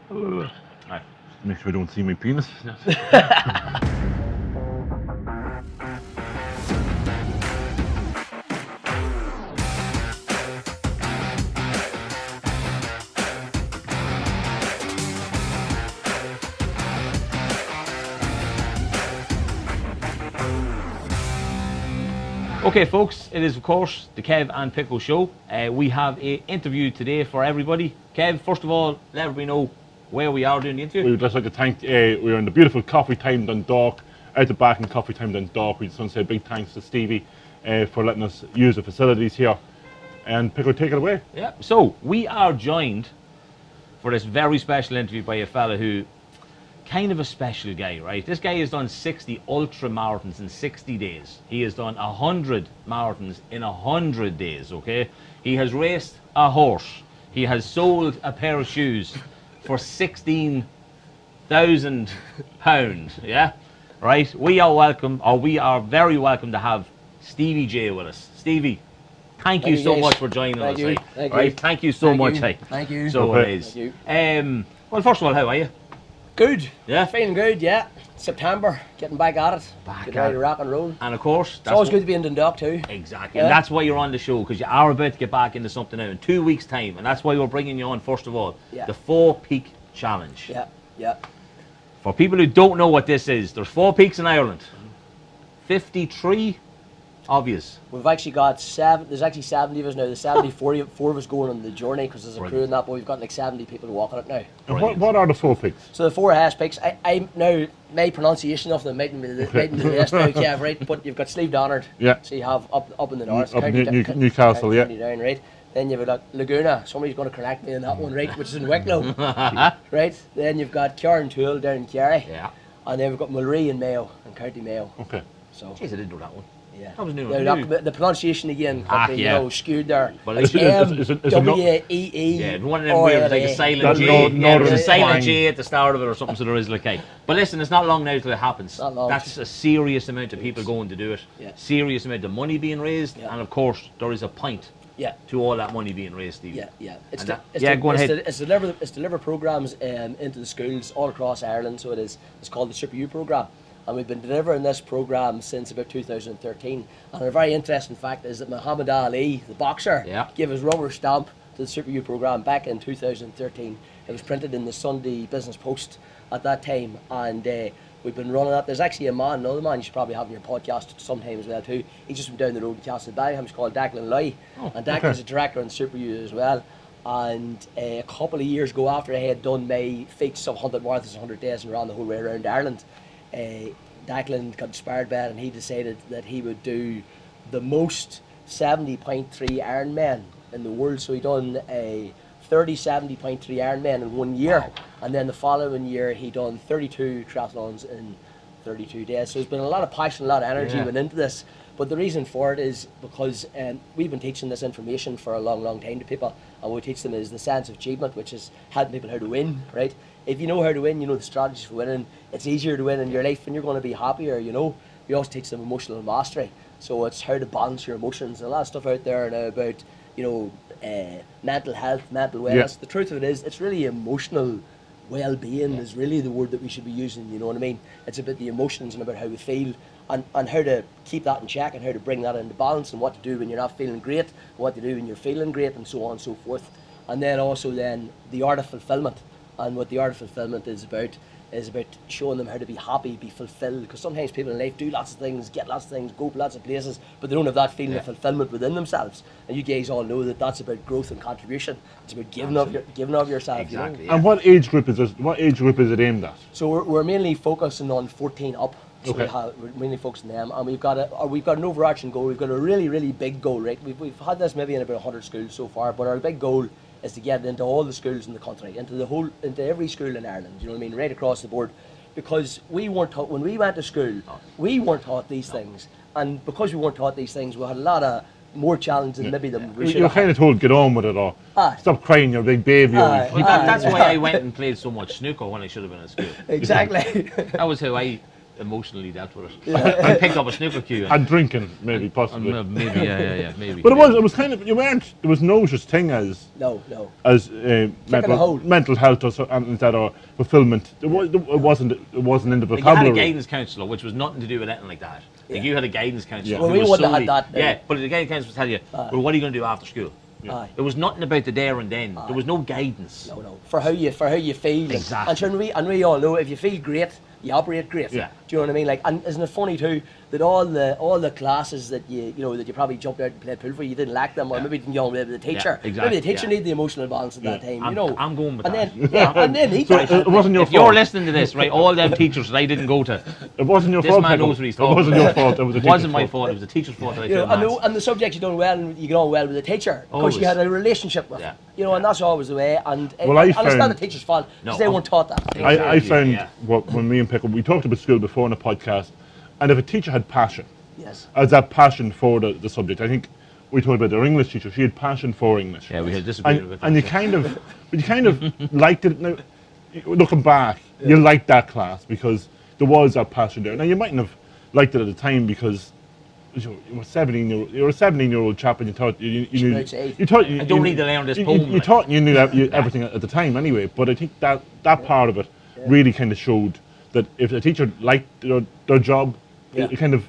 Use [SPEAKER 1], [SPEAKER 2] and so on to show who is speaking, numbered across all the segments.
[SPEAKER 1] Right. Make sure I don't see my penis.
[SPEAKER 2] Okay folks, it is of course the Kev and Pico show. We have an interview today for everybody. Kev, first of all, let everybody know where we are doing the interview.
[SPEAKER 1] We would just like to thank, we're in the beautiful Coffee Time Dundalk, out the back in Coffee Time Dundalk. We just want to say a big thanks to Stevey for letting us use the facilities here. And Pico, take it away.
[SPEAKER 2] Yeah, so we are joined for this very special interview by a fella who, kind of a special guy, right? This guy has done 60 ultra marathons in 60 days. He has done 100 marathons in 100 days, okay? He has raced a horse. He has sold a pair of shoes for £16,000, yeah? Right? We are very welcome to have Stevey J with us. Stevey, thank you so much for joining us. Thank you so much.
[SPEAKER 3] Thank you.
[SPEAKER 2] So it is. Well, first of all, how are you?
[SPEAKER 3] Good.
[SPEAKER 2] Yeah?
[SPEAKER 3] Feeling good, yeah. September, getting back at it. Getting ready to rock and roll.
[SPEAKER 2] And of course,
[SPEAKER 3] it's always good to be in Dundalk too.
[SPEAKER 2] Exactly. Yeah. And that's why you're on the show, because you are about to get back into something now in 2 weeks' time. And that's why we're bringing you on, first of all, the 4 Peak Challenge.
[SPEAKER 3] Yeah, yeah.
[SPEAKER 2] For people who don't know what this is, there's 4 peaks in Ireland. 53 obvious.
[SPEAKER 3] We've actually got 7, there's actually 70 of us now. There's 74 of us going on the journey because there's a crew in that, but we've got like 70 people walking it now.
[SPEAKER 1] And what are the 4 peaks?
[SPEAKER 3] So the 4 highest peaks, I now, my pronunciation of them mightn't be the best now, Kev, right? But you've got Slieve Donard.
[SPEAKER 1] Yeah.
[SPEAKER 3] So you have up in the north.
[SPEAKER 1] Up Newcastle, yeah.
[SPEAKER 3] Down, right? Then you've got Laguna. Somebody's going to correct me on that one, right? Which is in Wicklow. Right? Then you've got Carntool down in Kerry.
[SPEAKER 2] Yeah.
[SPEAKER 3] And then we've got Mulry in Mayo, in County Mayo.
[SPEAKER 1] Okay.
[SPEAKER 3] So.
[SPEAKER 2] Jeez, I didn't know that one.
[SPEAKER 3] Yeah.
[SPEAKER 2] That was new.
[SPEAKER 3] The pronunciation again could be, you know, skewed there.
[SPEAKER 2] But
[SPEAKER 3] like M-W-E-E.
[SPEAKER 2] Yeah, one of them where there's like a silent J. There's a silent J at the start of it or something, so there is like a. But listen, it's not long now till it happens.
[SPEAKER 3] Not long.
[SPEAKER 2] That's a serious amount of people going to do it.
[SPEAKER 3] Yeah.
[SPEAKER 2] Serious amount of money being raised, and of course, there is a point to all that money being raised, Steve.
[SPEAKER 3] Yeah, yeah.
[SPEAKER 2] Go ahead.
[SPEAKER 3] It's deliver programs into the schools all across Ireland, so it is. It's called the Super U program. And we've been delivering this program since about 2013. And a very interesting fact is that Muhammad Ali, the boxer, gave his rubber stamp to the Super U program back in 2013. It was printed in the Sunday Business Post at that time, and we've been running that. There's actually another man you should probably have on your podcast sometime as well too. He just went down the road in Castlebar. He's called Declan Loy, and Declan's a director on Super U as well. And a couple of years ago, after I had done my feats of 100 marathons, 100 days, and ran the whole way around Ireland, Declan got inspired by it, and he decided that he would do the most 70.3 Ironman in the world. So he done a 70.3 Ironman in 1 year, and then the following year he done 32 triathlons in 32 days. So there's been a lot of passion, a lot of energy went into this. But the reason for it is because we've been teaching this information for a long, long time to people, and what we teach them is the science of achievement, which is helping people how to win, right? If you know how to win, you know the strategies for winning, it's easier to win in your life and you're going to be happier, you know. We also teach them emotional mastery, so it's how to balance your emotions. A lot of stuff out there now about, you know, mental health, mental wellness. The truth of it is, it's really emotional well-being is really the word that we should be using, you know what I mean? It's about the emotions and about how we feel, and how to keep that in check, and how to bring that into balance, and what to do when you're not feeling great, what to do when you're feeling great, and so on and so forth. And then also then the art of fulfillment, and what the art of fulfillment is about showing them how to be happy, be fulfilled, because sometimes people in life do lots of things, get lots of things, go to lots of places, but they don't have that feeling of fulfillment within themselves. And you guys all know that that's about growth and contribution. It's about giving of yourself.
[SPEAKER 2] Exactly.
[SPEAKER 3] You know?
[SPEAKER 1] And what age group is this? What age group is it aimed at?
[SPEAKER 3] So we're mainly focusing on 14 up. So
[SPEAKER 1] Okay.
[SPEAKER 3] we're mainly focusing on them, and we've got an overarching goal. We've got a really, really big goal, right? We've had this maybe in about 100 schools so far, but our big goal is to get it into all the schools in the country, into every school in Ireland, you know what I mean, right across the board. Because we weren't taught, when we went to school, we weren't taught these things. And because we weren't taught these things, we had a lot of more challenges maybe than we should have.
[SPEAKER 1] You're kind of told, get on with it, or stop crying, you're a big baby.
[SPEAKER 2] That's why I went and played so much snooker when I should have been at school.
[SPEAKER 3] Exactly.
[SPEAKER 2] That was how I emotionally dealt with it. I picked up a snooker cue.
[SPEAKER 1] And drinking, maybe, possibly.
[SPEAKER 2] Maybe, yeah, maybe.
[SPEAKER 1] But it was kind of, there was no such thing as mental health or fulfillment. It wasn't in the vocabulary.
[SPEAKER 2] You had a guidance counsellor, which was nothing to do with anything like that. Like you had a guidance counsellor.
[SPEAKER 3] Well, we wouldn't have had that.
[SPEAKER 2] Yeah, but the guidance counsellor would tell you, well, what are you going to do after school? It was nothing about the there and then. There was no guidance.
[SPEAKER 3] No. For how you feel.
[SPEAKER 2] Exactly.
[SPEAKER 3] And we all know if you feel great, you operate great.
[SPEAKER 2] Yeah.
[SPEAKER 3] Do you know what I mean? Like, and isn't it funny too that all the classes that you probably jumped out and played pool for, you didn't lack them, or maybe you didn't go with the teacher.
[SPEAKER 2] Yeah, exactly.
[SPEAKER 3] Maybe the teacher needed the emotional balance at that time.
[SPEAKER 2] I'm going with that.
[SPEAKER 3] And then he.
[SPEAKER 1] So it wasn't your
[SPEAKER 2] if
[SPEAKER 1] fault.
[SPEAKER 2] you're listening to this, right? All them teachers that I didn't go to.
[SPEAKER 1] It wasn't your
[SPEAKER 2] This
[SPEAKER 1] fault.
[SPEAKER 2] man knows what he's talking
[SPEAKER 1] It wasn't your fault. It was the
[SPEAKER 2] It wasn't
[SPEAKER 1] teacher's
[SPEAKER 2] my fault. It was the teacher's fault that I
[SPEAKER 3] You know,
[SPEAKER 2] failed maths.
[SPEAKER 3] and the subject you done well, and you get on well with the teacher because
[SPEAKER 2] Always.
[SPEAKER 3] you had a relationship with him. You know, and that's always the way. And
[SPEAKER 1] Well, I
[SPEAKER 3] and it's not
[SPEAKER 1] found-
[SPEAKER 3] the teacher's fault because
[SPEAKER 2] No.
[SPEAKER 3] they weren't taught that.
[SPEAKER 1] I found when me and Pickle, we talked about school before in the podcast, and if a teacher had passion,
[SPEAKER 3] Yes.
[SPEAKER 1] as that passion for the subject, I think we talked about our English teacher. She had passion for English.
[SPEAKER 2] Yeah, we had disagreement with that.
[SPEAKER 1] And you kind of liked it. Now, looking back, you liked that class because there was that passion there. Now you mightn't have liked it at the time because you were a 17-year-old chap, and you thought you knew.
[SPEAKER 2] I don't need to learn this poem.
[SPEAKER 1] You thought you knew everything at the time anyway. But I think that part of it really kind of showed that if a teacher liked their job, it kind of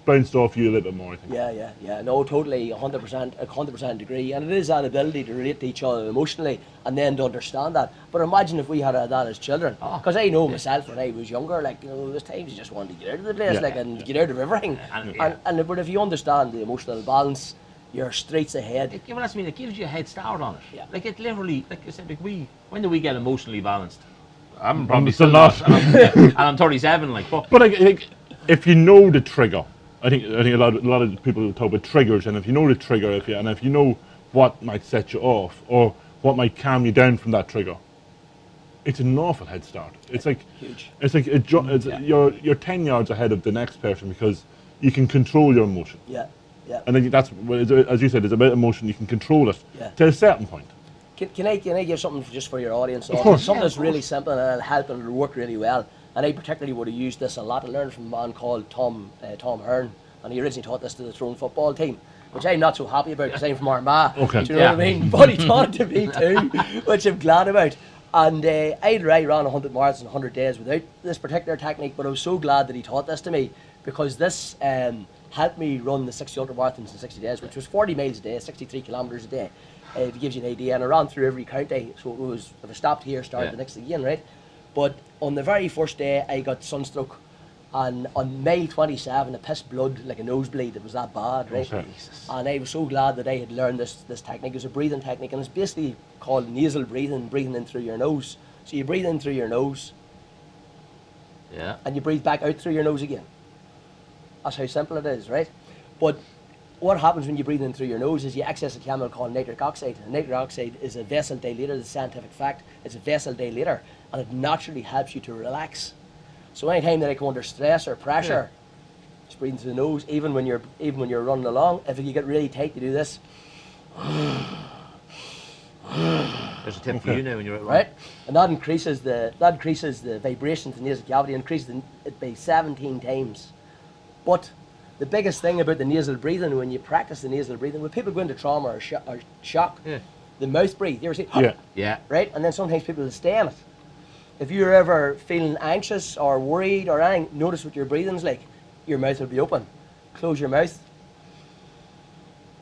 [SPEAKER 1] bounced off you a little bit more, I think.
[SPEAKER 3] Yeah. No, totally, 100% agree. And it is that ability to relate to each other emotionally and then to understand that. But imagine if we had that as children. Because I know myself when I was younger, like, there's times you just wanted to get out of the place, and get out of everything. But if you understand the emotional balance, your streets ahead.
[SPEAKER 2] Well, that's it gives you a head start on it.
[SPEAKER 3] Yeah.
[SPEAKER 2] Like it literally, like I said, when do we get emotionally balanced? I'm
[SPEAKER 1] probably still not.
[SPEAKER 2] And I'm 37, like.
[SPEAKER 1] But I think if you know the trigger, I think a lot of people talk about triggers, and if you know the trigger, if you know what might set you off or what might calm you down from that trigger, it's an awful head start. It's like
[SPEAKER 3] huge.
[SPEAKER 1] It's like you're 10 yards ahead of the next person because you can control your emotion.
[SPEAKER 3] Yeah.
[SPEAKER 1] And I think that's, as you said, it's about emotion. You can control it to a certain point.
[SPEAKER 3] Can I give something just for your audience?
[SPEAKER 1] Of course.
[SPEAKER 3] Something that's really simple and it'll help and it'll work really well. And I particularly would have used this a lot. I learned from a man called Tom Hearn, and he originally taught this to the Throne football team, which I'm not so happy about because I'm from Armagh.
[SPEAKER 1] Okay.
[SPEAKER 3] Do you know what I mean? But he taught it to me too, which I'm glad about. And I ran 100 marathons in 100 days without this particular technique, but I was so glad that he taught this to me because this helped me run the 60 ultra marathons in 60 days, which was 40 miles a day, 63 kilometres a day. It gives you an idea, and I ran through every county, so it was, if I stopped here, started the next again, right? But on the very first day, I got sunstroke, and on May 27, I pissed blood like a nosebleed. It was that bad, right?
[SPEAKER 1] Okay.
[SPEAKER 3] And I was so glad that I had learned this technique. It's a breathing technique, and it's basically called nasal breathing in through your nose. So you breathe in through your nose, and you breathe back out through your nose again. That's how simple it is, right? But what happens when you breathe in through your nose is you access a chemical called nitric oxide. And nitric oxide is a vessel dilator, the scientific fact. It's a vessel dilator, and it naturally helps you to relax. So anytime that I come under stress or pressure, just breathe through the nose. Even when you're running along, if you get really tight, you do this.
[SPEAKER 2] There's a tip for you now when you're at
[SPEAKER 3] right, and that increases the vibration to the nasal cavity, increases it by 17 times. But the biggest thing about the nasal breathing, when you practice the nasal breathing, when people go into trauma or shock, the mouth breathe. You ever see? Right, and then sometimes people will stay on it. If you're ever feeling anxious or worried or anything, notice what your breathing's like. Your mouth will be open. Close your mouth.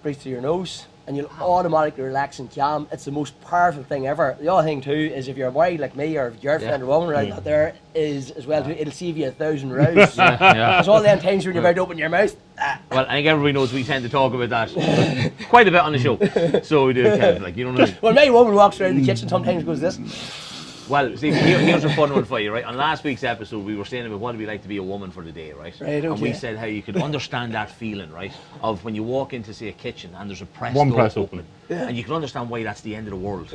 [SPEAKER 3] Breathe through your nose, and you'll automatically relax and calm. It's the most powerful thing ever. The other thing too is if you're worried like me or if your girlfriend or woman like that there is as well too, it'll save you 1,000 rows. There's all them times when you're about to open your mouth.
[SPEAKER 2] Well, I think everybody knows we tend to talk about that quite a bit on the show. So we do, Kev, like, you know what I mean?
[SPEAKER 3] Well, my woman walks around the kitchen sometimes goes this.
[SPEAKER 2] Well, see, here's a fun one for you, right? On last week's episode, we were saying about what it'd be like to be a woman for the day, right?
[SPEAKER 3] And
[SPEAKER 2] we said how you could understand that feeling, right? Of when you walk into, say, a kitchen and there's a press
[SPEAKER 1] One
[SPEAKER 2] door
[SPEAKER 1] press opening.
[SPEAKER 2] and you can understand why that's the end of the world.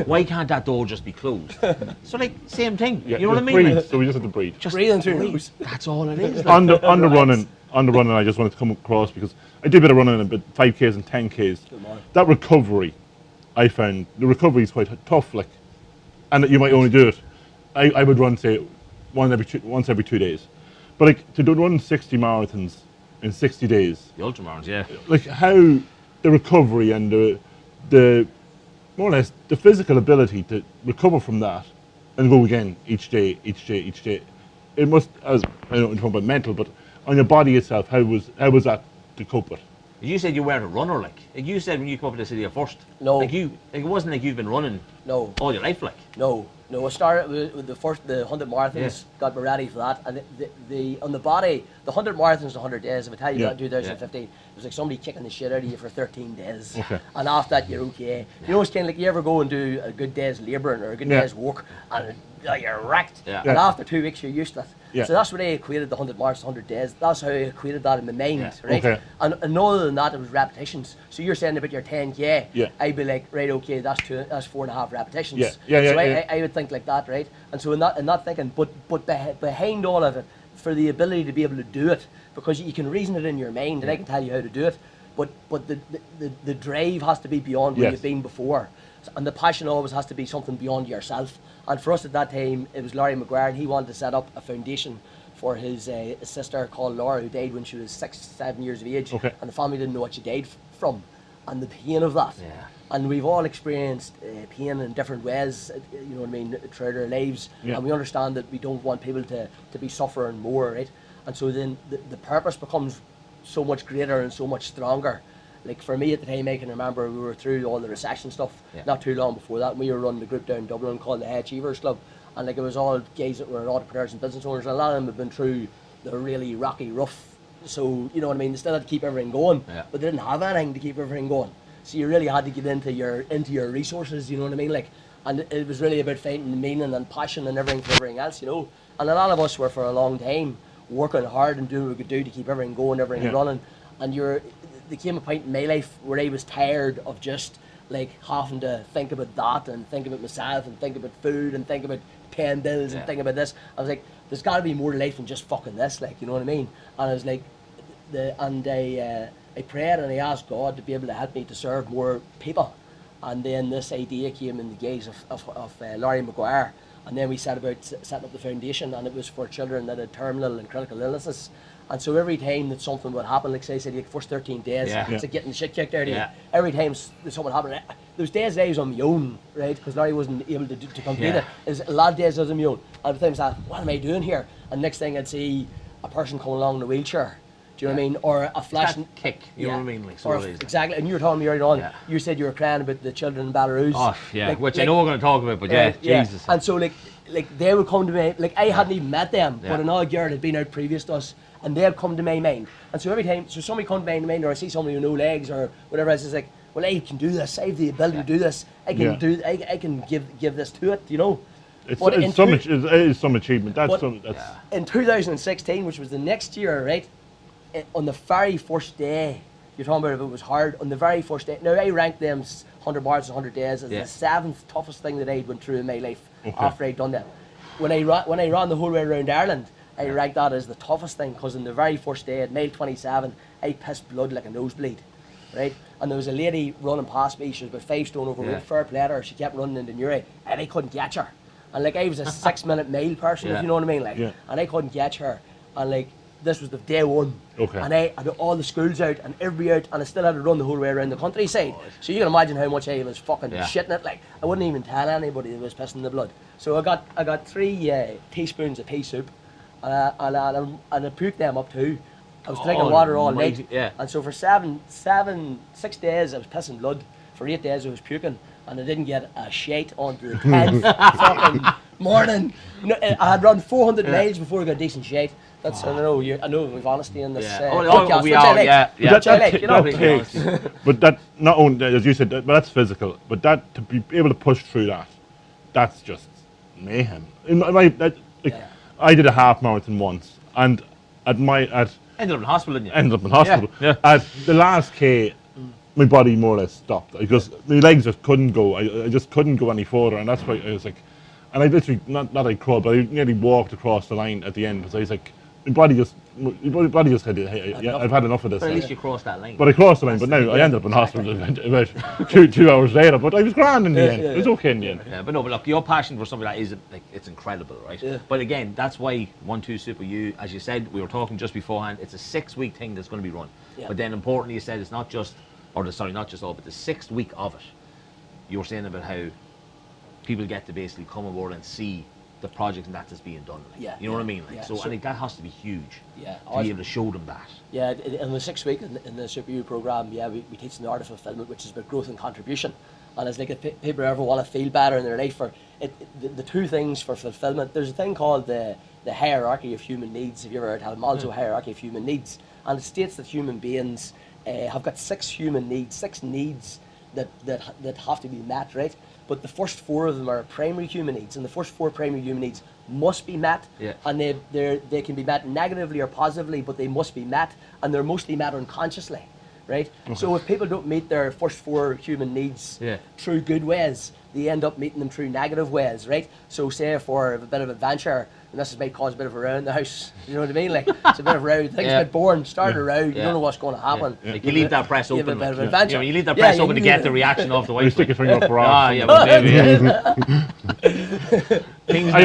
[SPEAKER 2] Why can't that door just be closed? So, like, same thing. You know what I mean?
[SPEAKER 1] Breathe,
[SPEAKER 2] Like,
[SPEAKER 1] so we just have to breathe.
[SPEAKER 2] just
[SPEAKER 3] breathing through your nose.
[SPEAKER 2] That's all it is. Like.
[SPEAKER 1] On the running, I just wanted to come across because I did a bit of running, a bit 5Ks and 10Ks. That recovery, I found the recovery is quite tough, like, and that you might only do it. I would run, say, once every 2 days. But like to run 60 marathons in 60 days,
[SPEAKER 2] The ultramarathons, yeah.
[SPEAKER 1] like how the recovery and the more or less the physical ability to recover from that and go again each day. It must, as I don't talk about mental, but on your body itself, how was that to cope with?
[SPEAKER 2] You said you weren't a runner, like you said when you come up to the city at first.
[SPEAKER 3] No.
[SPEAKER 2] Like it wasn't like you've been running
[SPEAKER 3] No.
[SPEAKER 2] all your life, like.
[SPEAKER 3] No, I started with the 100 marathons, got me ready for that, and the on the body, the 100 marathons, the 100 days. If I tell you about 2015, it was like somebody kicking the shit out of you for 13 days, and after that you're okay. You know, it's kind of like you ever go and do a good day's labouring or a good day's work, and you're wrecked, and after 2 weeks you're used to it. So that's what I equated the 100 marks, 100 days. That's how I equated that in my mind, right? And other than that, it was repetitions. So you're saying about your 10K, I'd be like, right, okay, that's 4.5 repetitions. I would think like that, right? And so in that thinking, but behind all of it, for the ability to be able to do it, because you can reason it in your mind, and I can tell you how to do it, but the drive has to be beyond where you've been before. And the passion always has to be something beyond yourself. And for us at that time, it was Larry McGuire, and he wanted to set up a foundation for his sister called Laura, who died when she was 6-7 years of age, and the family didn't know what she died from, and the pain of that. And we've all experienced pain in different ways, you know what I mean, throughout our lives, and we understand that we don't want people to be suffering more, right? And so then the purpose becomes so much greater and so much stronger. Like for me at the time, I can remember we were through all the recession stuff not too long before that. We were running the group down in Dublin called the High Achievers Club, and like it was all guys that were entrepreneurs and business owners, and a lot of them have been through the really rocky rough. So you know what I mean. They still had to keep everything going, but they didn't have anything to keep everything going. So you really had to get into your resources. You know what I mean? Like, and it was really about finding the meaning and passion and everything for everything else. You know, and a lot of us were for a long time working hard and doing what we could do to keep everything going, everything running, and there came a point in my life where I was tired of just like having to think about that and think about myself and think about food and think about paying bills and think about this. I was like, there's got to be more to life than just fucking this, like, you know what I mean? And I was like, I prayed and I asked God to be able to help me to serve more people. And then this idea came in the guise of Larry McGuire. And then we set about setting up the foundation, and it was for children that had terminal and critical illnesses. And so every time that something would happen, like say, the first 13 days, it's like getting the shit kicked out of you. Every time something happened, there was days I was on my own, right? Because Larry wasn't able to complete it. It was a lot of days I was on my own. And the times I thought, what am I doing here? And next thing I'd see a person coming along in a wheelchair. Do you know what I mean? Or a flashing
[SPEAKER 2] kick, you know what I mean? Like,
[SPEAKER 3] or exactly. And you were telling me right on, you said you were crying about the children in Belarus.
[SPEAKER 2] Oh, yeah, which I know we're going to talk about, but Jesus.
[SPEAKER 3] And so like they would come to me, like I hadn't even met them, but another girl had been out previous to us, and they'd come to my mind. And so every time, somebody come to my mind, or I see somebody with no legs or whatever else, it's like, well, I can do this. I have the ability to do this. I can do. I can give this to it. You know.
[SPEAKER 1] It is some achievement. That's
[SPEAKER 3] in 2016, which was the next year, right? On the very first day, you're talking about if it was hard. On the very first day, now I ranked them 100 bars, 100 days as the 7th toughest thing that I'd went through in my life after I'd done that. When I ran the whole way around Ireland, I ranked that as the toughest thing, because on the very first day at mile 27, I pissed blood like a nosebleed, right? And there was a lady running past me. She was about 5 stone overweight, fair play to her. She kept running into Newry, and I couldn't catch her. And like I was a 6-minute mile person, if you know what I mean, like, and I couldn't catch her. And like this was the day one, and I had all the schools out and everybody out, and I still had to run the whole way around the countryside. So you can imagine how much I was fucking shitting it. Like I wouldn't even tell anybody that was pissing the blood. So I got 3 teaspoons of pea soup, and I puked them up too. I was drinking water all night, and so for 6 days I was pissing blood. For 8 days I was puking, and I didn't get a shite onto the 10th fucking morning. You know, I had run 400 miles before I got a decent shite. That's I know we've honesty in this podcast, which I like.
[SPEAKER 1] But that not only, as you said, but that's physical. But that to be able to push through that's just mayhem. I did a half marathon once, and ended
[SPEAKER 2] up in hospital, didn't you?
[SPEAKER 1] Ended up in hospital. At the last K, my body more or less stopped because my legs just couldn't go. I just couldn't go any further, and that's why I was like, and I literally not I crawled, but I nearly walked across the line at the end because I was like, my body just your body just said, hey, I've had enough of this.
[SPEAKER 2] But at least you crossed that line.
[SPEAKER 1] But I crossed the line, but now I ended up in hospital about 2 hours later. But I was grand in the end. It was okay in the end.
[SPEAKER 2] Yeah, but no, but look, your passion for something like that is like it's incredible, right?
[SPEAKER 3] Yeah.
[SPEAKER 2] But again, that's why 1-2 Super U, as you said, we were talking just beforehand. It's a 6-week thing that's going to be run.
[SPEAKER 3] Yeah.
[SPEAKER 2] But then importantly, you said it's not just, not just all, but the 6th week of it. You were saying about how people get to basically come aboard and see the project and that's being done. Like,
[SPEAKER 3] Yeah,
[SPEAKER 2] you know what I mean? Like,
[SPEAKER 3] yeah.
[SPEAKER 2] so I think that has to be huge.
[SPEAKER 3] Yeah.
[SPEAKER 2] To be able to show them that.
[SPEAKER 3] Yeah, in the 6th week in the Super U program, we teach them the art of fulfillment, which is about growth and contribution. And it's like if people ever want to feel better in their life, the 2 things for fulfillment, there's a thing called the hierarchy of human needs. Have you ever heard of Maslow's hierarchy of human needs? And it states that human beings have got 6 human needs, 6 needs that have to be met, right? But the first 4 of them are primary human needs, and the first 4 primary human needs must be met, and they can be met negatively or positively, but they must be met, and they're mostly met unconsciously, right? Okay. So if people don't meet their first 4 human needs through good ways, they end up meeting them through negative ways, right? So say for a bit of adventure, and this might cause a bit of a row in the house, you know what I mean? Like, it's a bit of a row, things a bit boring, start a row, you don't know what's going to happen.
[SPEAKER 2] Yeah. Like you leave that press open.
[SPEAKER 3] You have a bit of adventure.
[SPEAKER 2] You know, you leave that press open to get the reaction of the wife.
[SPEAKER 1] You stick your finger up for hours.
[SPEAKER 2] Things
[SPEAKER 1] I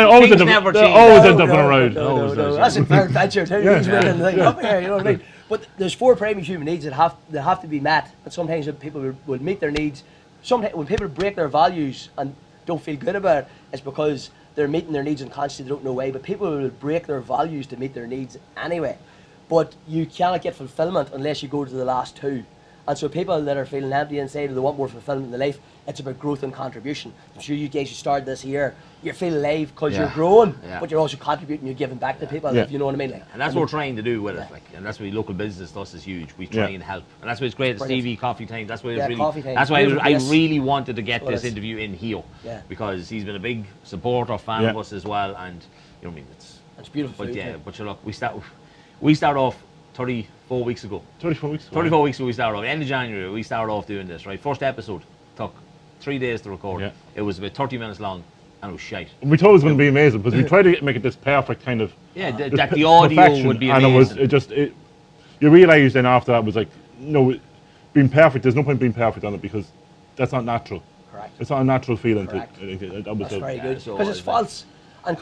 [SPEAKER 1] always end up on a road.
[SPEAKER 3] No, that's a fair adventure too. Up here, you know what I mean? But there's 4 primary human needs that have to be met, and sometimes people will meet their needs. Sometimes when people break their values and don't feel good about it, it's because they're meeting their needs unconsciously, they don't know why. But people will break their values to meet their needs anyway. But you cannot get fulfillment unless you go to the last 2. And so people that are feeling empty inside or they want more fulfillment in their life, it's about growth and contribution. I'm sure you guys, you started this year, you feel alive because you're growing, but you're also contributing, you're giving back to people, if you know what I mean. Like,
[SPEAKER 2] and that's what we're trying to do with it, like, and that's why local business to us is huge. We try and help, and that's why it's great at Stevey Coffee Time. That's why that's why I really wanted to get this interview in here, because he's been a big supporter, fan of us as well, and you know what I mean.
[SPEAKER 3] It's beautiful.
[SPEAKER 2] But but look, we start off 34 weeks ago.
[SPEAKER 1] 34 weeks ago.
[SPEAKER 2] 34 weeks ago we started off. End of January we started off doing this, right? First episode took 3 days to record. Yeah. It was about 30 minutes long and it was shite.
[SPEAKER 1] And we thought it was going to be amazing because we tried to make it this perfect kind of...
[SPEAKER 2] Yeah, that the audio would be amazing.
[SPEAKER 1] And you realise then after that was like, no, being perfect, there's no point being perfect on it because that's not natural.
[SPEAKER 3] Correct.
[SPEAKER 1] It's not a natural feeling.
[SPEAKER 3] Correct. That's very good. Because it's false. And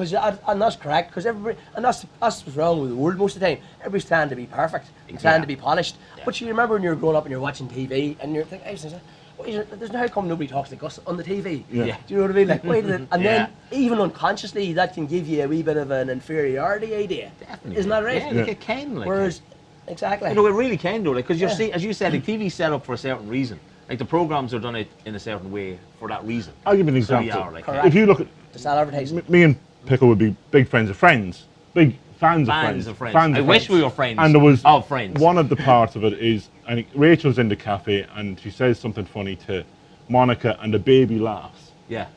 [SPEAKER 3] that's correct, because everybody, and that's what's wrong with the world most of the time. Everybody's trying to be perfect, trying to be polished. Yeah. But you remember when you're growing up and you're watching TV and you're thinking, there's no how come nobody talks like us on the TV.
[SPEAKER 1] Yeah.
[SPEAKER 3] Do you know what I mean? Like, wait a minute. And then even unconsciously that can give you a wee bit of an inferiority idea.
[SPEAKER 2] Definitely.
[SPEAKER 3] Isn't that right?
[SPEAKER 2] Yeah, like it can. Like,
[SPEAKER 3] whereas, exactly.
[SPEAKER 2] You know, it really can though, like, because you see, as you said, like, TV's set up for a certain reason. Like the programs are done it in a certain way for that reason.
[SPEAKER 1] I'll give you an example.
[SPEAKER 2] So like,
[SPEAKER 3] correct.
[SPEAKER 1] If you look at...
[SPEAKER 3] It's not advertising.
[SPEAKER 1] Me and Pickle would be big friends of Friends. Big fans of Friends.
[SPEAKER 2] I wish we were friends.
[SPEAKER 1] And there was
[SPEAKER 2] Friends.
[SPEAKER 1] One of the parts of it is, I think Rachel's in the cafe and she says something funny to Monica and the baby laughs.
[SPEAKER 2] Yeah.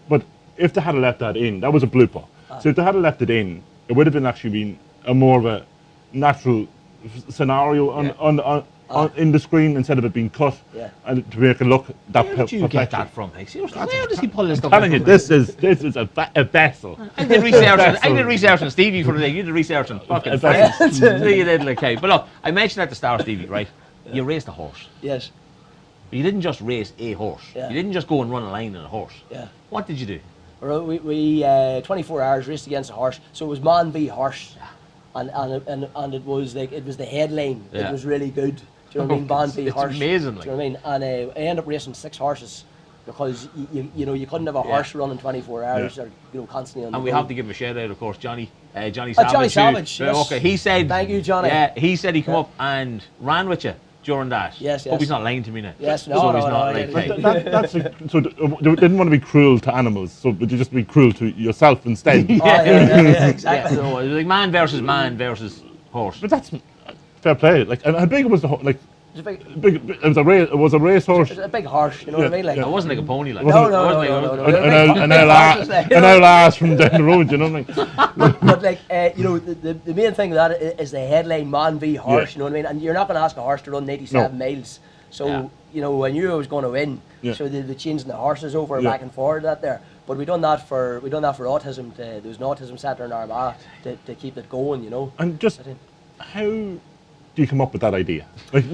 [SPEAKER 1] But if they had left that in, that was a blooper. So if they had left it in, it would have been actually been a more of a natural scenario in the screen instead of it being cut and to make it look that
[SPEAKER 2] perfect. Where did you get that from? Like, seriously, where does he pull this stuff?
[SPEAKER 1] I'm telling you, this is a vessel.
[SPEAKER 2] I did research on Stevey for the day. You did research on fucking Friends. So you did, like, hey. But look, I mentioned at the start, Stevey, right? You raced a horse.
[SPEAKER 3] Yes.
[SPEAKER 2] But you didn't just race a horse.
[SPEAKER 3] Yeah.
[SPEAKER 2] You didn't just go and run a line in a horse.
[SPEAKER 3] Yeah.
[SPEAKER 2] What did you do?
[SPEAKER 3] We 24 hours raced against a horse. So it was man v horse. And it was the headline.
[SPEAKER 2] Yeah.
[SPEAKER 3] It was really good. Do you know what I mean? Band v horse.
[SPEAKER 2] It's amazing.
[SPEAKER 3] Do you know what I mean? And I ended up racing 6 horses because you couldn't have a horse running 24 hours or constantly on the
[SPEAKER 2] road. We have to give him a shout out, of course, Johnny Savage.
[SPEAKER 3] Johnny Savage. Yes.
[SPEAKER 2] Okay, he said.
[SPEAKER 3] Thank you, Johnny.
[SPEAKER 2] Yeah, he said he come up and ran with you during that.
[SPEAKER 3] Yes.
[SPEAKER 2] Hope he's not lying to me now.
[SPEAKER 3] Yes, no.
[SPEAKER 1] So they didn't want to be cruel to animals, so would you just be cruel to yourself instead?
[SPEAKER 3] Yeah, exactly.
[SPEAKER 2] So it was like man versus horse.
[SPEAKER 1] But that's fair play. Like, and how big was the horse? Like, it was a race horse.
[SPEAKER 3] It was a big horse, you know what I mean? Like,
[SPEAKER 2] it wasn't like a pony, like.
[SPEAKER 3] No.
[SPEAKER 1] And now last from down the road, you know what I mean?
[SPEAKER 3] But like, the main thing of that is the headline man v horse, you know what I mean? And you're not going to ask a horse to run 87 miles. So, I knew I was going to win. So they changing the horses over back and forward that there. But we done that for autism. There was an autism centre in Armagh to keep it going, you know.
[SPEAKER 1] And just how do you come up with that idea? Like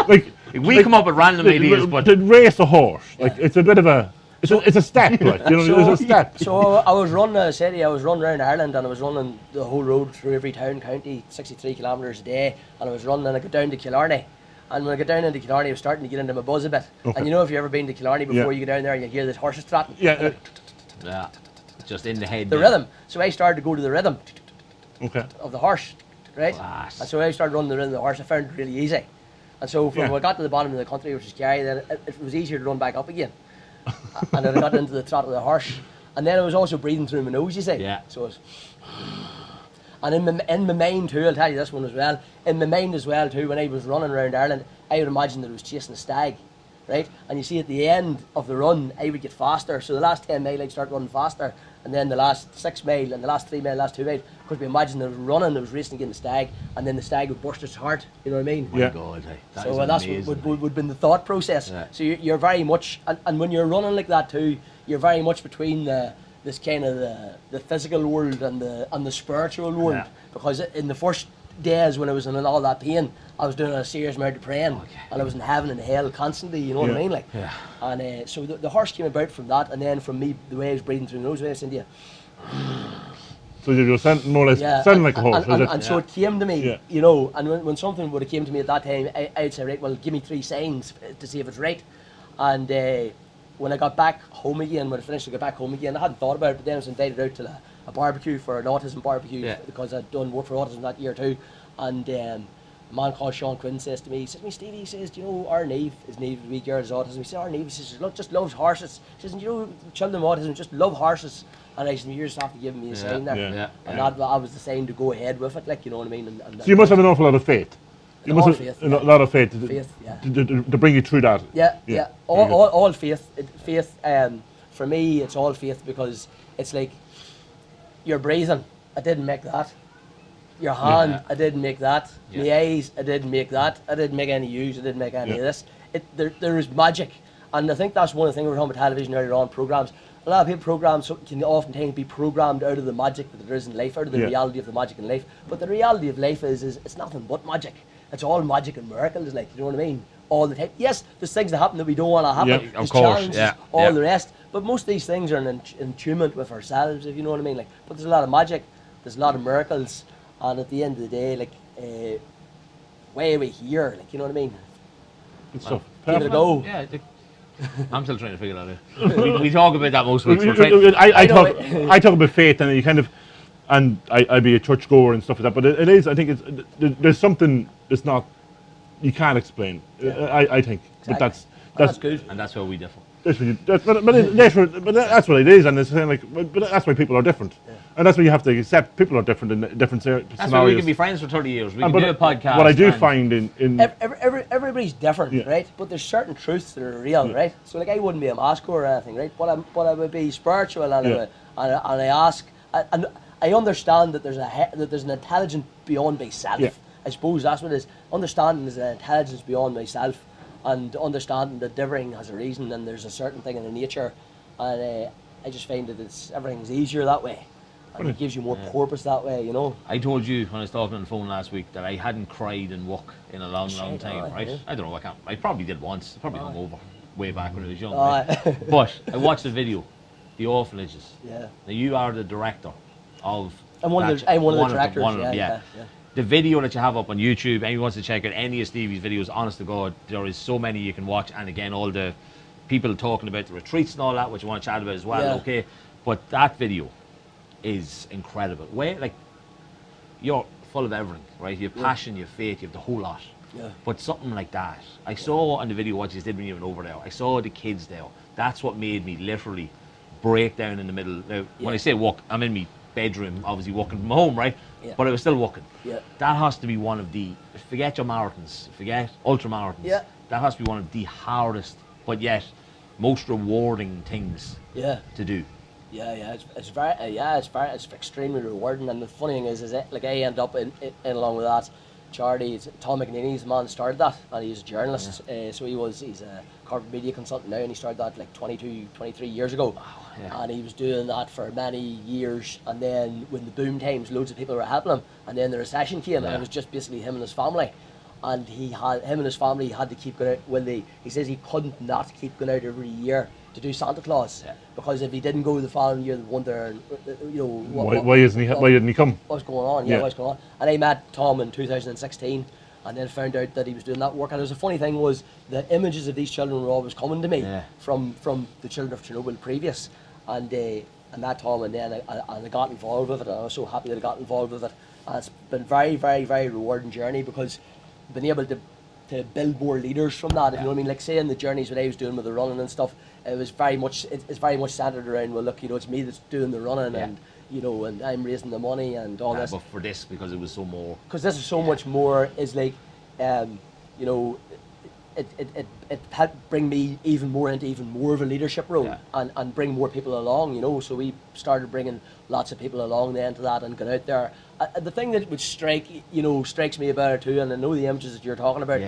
[SPEAKER 1] like
[SPEAKER 2] We come up with random ideas, but
[SPEAKER 1] to race a horse, like it's a bit of a it's a step, like you know, there's a step.
[SPEAKER 3] So I was running a city. I was running around Ireland, and I was running the whole road through every town, county, 63 kilometres a day. And I was running, and I got down to Killarney. And when I got down into Killarney, I was starting to get into my buzz a bit.
[SPEAKER 1] Okay.
[SPEAKER 3] And you know, if you've ever been to Killarney before, you go down there and you hear the horses trotting.
[SPEAKER 1] Yeah.
[SPEAKER 2] yeah, just in the head.
[SPEAKER 3] The rhythm. So I started to go to the rhythm
[SPEAKER 1] Okay.
[SPEAKER 3] of the horse, right?
[SPEAKER 2] Class.
[SPEAKER 3] And so I started running the rhythm of the horse. I found it really easy. And so from when I got to the bottom of the country, which is Kerry, then it was easier to run back up again. And then I got into the trot of the horse. And then I was also breathing through my nose, you see.
[SPEAKER 2] Yeah.
[SPEAKER 3] So it was... And in my mind too, I'll tell you this one as well, in my mind as well too, when I was running around Ireland, I would imagine that I was chasing a stag, right? And you see at the end of the run, I would get faster. So the last 10 mile I'd start running faster, and then the last 6 mile and the last 3 mile, last 2 mile, because we imagine I was running, I was racing against the stag, and then the stag would burst its heart, you know what I mean?
[SPEAKER 1] Yeah.
[SPEAKER 2] God, hey, that
[SPEAKER 3] So
[SPEAKER 2] is
[SPEAKER 3] that's
[SPEAKER 2] amazing,
[SPEAKER 3] what would been the thought process.
[SPEAKER 2] Yeah.
[SPEAKER 3] So you're very much, and when you're running like that too, you're very much between this kind of the physical world and the spiritual world.
[SPEAKER 2] Yeah.
[SPEAKER 3] Because in the first days when I was in all that pain, I was doing a serious amount of praying, and I was in heaven and hell constantly. You know what I mean, like.
[SPEAKER 2] Yeah.
[SPEAKER 3] And so the horse came about from that, and then from me, the way I was breathing through the nose, way I was saying to you.
[SPEAKER 1] So you're sounding more or less
[SPEAKER 3] Yeah,
[SPEAKER 1] sounding like a horse.
[SPEAKER 3] and so it came to me,
[SPEAKER 1] Yeah.
[SPEAKER 3] you know, and when something would have came to me at that time, I'd say, right, well, give me 3 signs to see if it's right. And when I got back home again, when I finished, I got back home again, I hadn't thought about it, but then I was invited out to a barbecue for an autism barbecue, because I'd done work for autism that year too. And a man called Sean Quinn says to me, Stevie, he says, do you know, our Neve, his Neve, the wee girl is autism. He says, our Neve, he says, look, just loves horses. He says, you know, children with autism just love horses. And I said, you just have to give me a sign there.
[SPEAKER 1] Yeah.
[SPEAKER 3] And that was the sign to go ahead with it, like, you know what I mean? And
[SPEAKER 1] So you must have an awful lot of faith. You
[SPEAKER 3] All
[SPEAKER 1] must
[SPEAKER 3] faith,
[SPEAKER 1] have
[SPEAKER 3] yeah.
[SPEAKER 1] a lot of faith
[SPEAKER 3] Faith, yeah.
[SPEAKER 1] to bring you through that.
[SPEAKER 3] Yeah. All faith. Faith, for me, it's all faith, because it's like you're breathing. I didn't make that. Your hand, I didn't make that.
[SPEAKER 2] Yeah.
[SPEAKER 3] My eyes, I didn't make that. I didn't make any use. I didn't make any of this. There is magic, and I think that's one of the things we're talking about television earlier on, programs. A lot of people programs can oftentimes be programmed out of the magic that there is in life, out of the reality of the magic in life. But the reality of life is it's nothing but magic. It's all magic and miracles, like, you know what I mean? All the time. Yes, there's things that happen that we don't want to happen.
[SPEAKER 1] Yeah,
[SPEAKER 3] There's
[SPEAKER 2] of course,
[SPEAKER 3] challenges, all the rest. But most of these things are in attunement with ourselves, if you know what I mean. Like, but there's a lot of magic, there's a lot of miracles, and at the end of the day, like, why are we here? Like, you know what I mean?
[SPEAKER 1] Good stuff.
[SPEAKER 3] Give it a go.
[SPEAKER 2] Yeah, I'm still trying to figure that out. we talk about that most weeks. We're trying-
[SPEAKER 1] I talk about faith, and you kind of, and I'd be a church goer and stuff like that. But it is, I think there's something that's not, you can't explain. I think, but that's
[SPEAKER 3] good.
[SPEAKER 2] and that's where we differ.
[SPEAKER 1] But that's what it is, and it's kind of like, but that's why people are different, and that's why you have to accept people are different in different scenarios.
[SPEAKER 2] That's why we can be friends for 30 years. We can do a podcast.
[SPEAKER 1] What I do
[SPEAKER 2] and-
[SPEAKER 1] find in
[SPEAKER 3] Everybody's different, right? But there's certain truths that are real, right? So like, I wouldn't be a masker or anything, right? But I would be spiritual, and I ask, and I understand that there's an intelligence beyond myself.
[SPEAKER 1] Yeah.
[SPEAKER 3] I suppose that's what it is. Understanding is an intelligence beyond myself, and understanding that everything has a reason, and there's a certain thing in the nature, and I just find that everything's easier that way, and it gives you more purpose that way, you know.
[SPEAKER 2] I told you when I was talking on the phone last week that I hadn't cried and walk in a long time, right?
[SPEAKER 3] Yeah.
[SPEAKER 2] I don't know, I probably did once. Probably hungover way back when I was young.
[SPEAKER 3] Aye.
[SPEAKER 2] Right? But I watched the video, The Orphanages.
[SPEAKER 3] Yeah.
[SPEAKER 2] Now you are the director of.
[SPEAKER 3] I'm one of the directors.
[SPEAKER 2] One of them,
[SPEAKER 3] Yeah.
[SPEAKER 2] The video that you have up on YouTube, anyone wants to check out any of Stevie's videos, honest to God, there is so many you can watch. And again, all the people talking about the retreats and all that, which you want to chat about as well,
[SPEAKER 3] Yeah.
[SPEAKER 2] okay? But that video is incredible. You're full of everything, right? You have passion, you have faith, you have the whole lot.
[SPEAKER 3] Yeah.
[SPEAKER 2] But something like that, I saw on the video what you did when you went over there. I saw the kids there. That's what made me literally break down in the middle. Now, when I say walk, I'm in my bedroom, obviously walking from home, right?
[SPEAKER 3] Yeah.
[SPEAKER 2] But I was still walking.
[SPEAKER 3] Yeah.
[SPEAKER 2] That has to be one of the, forget your marathons, forget ultra marathons.
[SPEAKER 3] Yeah.
[SPEAKER 2] That has to be one of the hardest, but yet most rewarding things to do.
[SPEAKER 3] Yeah, it's extremely rewarding. And the funny thing is it, like, I end up in along with that, charity. Tom McNeely's the man that started that, and he's a journalist. So he's a corporate media consultant now, and he started that like 22, 23 years ago.
[SPEAKER 2] Wow, yeah.
[SPEAKER 3] And he was doing that for many years. And then when the boom times, loads of people were helping him. And then the recession came, and it was just basically him and his family. And him and his family had to keep going out he says he couldn't not keep going out every year to do Santa Claus, because if he didn't go the following year, they'd wonder,
[SPEAKER 1] why didn't he come?
[SPEAKER 3] What's going on? Yeah, what's going on? And I met Tom in 2016, and then found out that he was doing that work. And it was a funny thing was the images of these children were always coming to me from the children of Chernobyl previous, and I met Tom, and then I got involved with it, and I was so happy that I got involved with it. And it's been very, very, very rewarding journey, because I've been able to build more leaders from that, if you know what I mean. Like saying the journeys that I was doing with the running and stuff, it's very much centered around, well, look, it's me that's doing the running, and and I'm raising the money and all this.
[SPEAKER 2] But for this, because it was so more.
[SPEAKER 3] Because this is so much more, is like, it helped bring me even more into even more of a leadership role, and bring more people along, So we started bringing lots of people along then to that, and got out there. The thing that would strikes me about it too, and I know the images that you're talking about,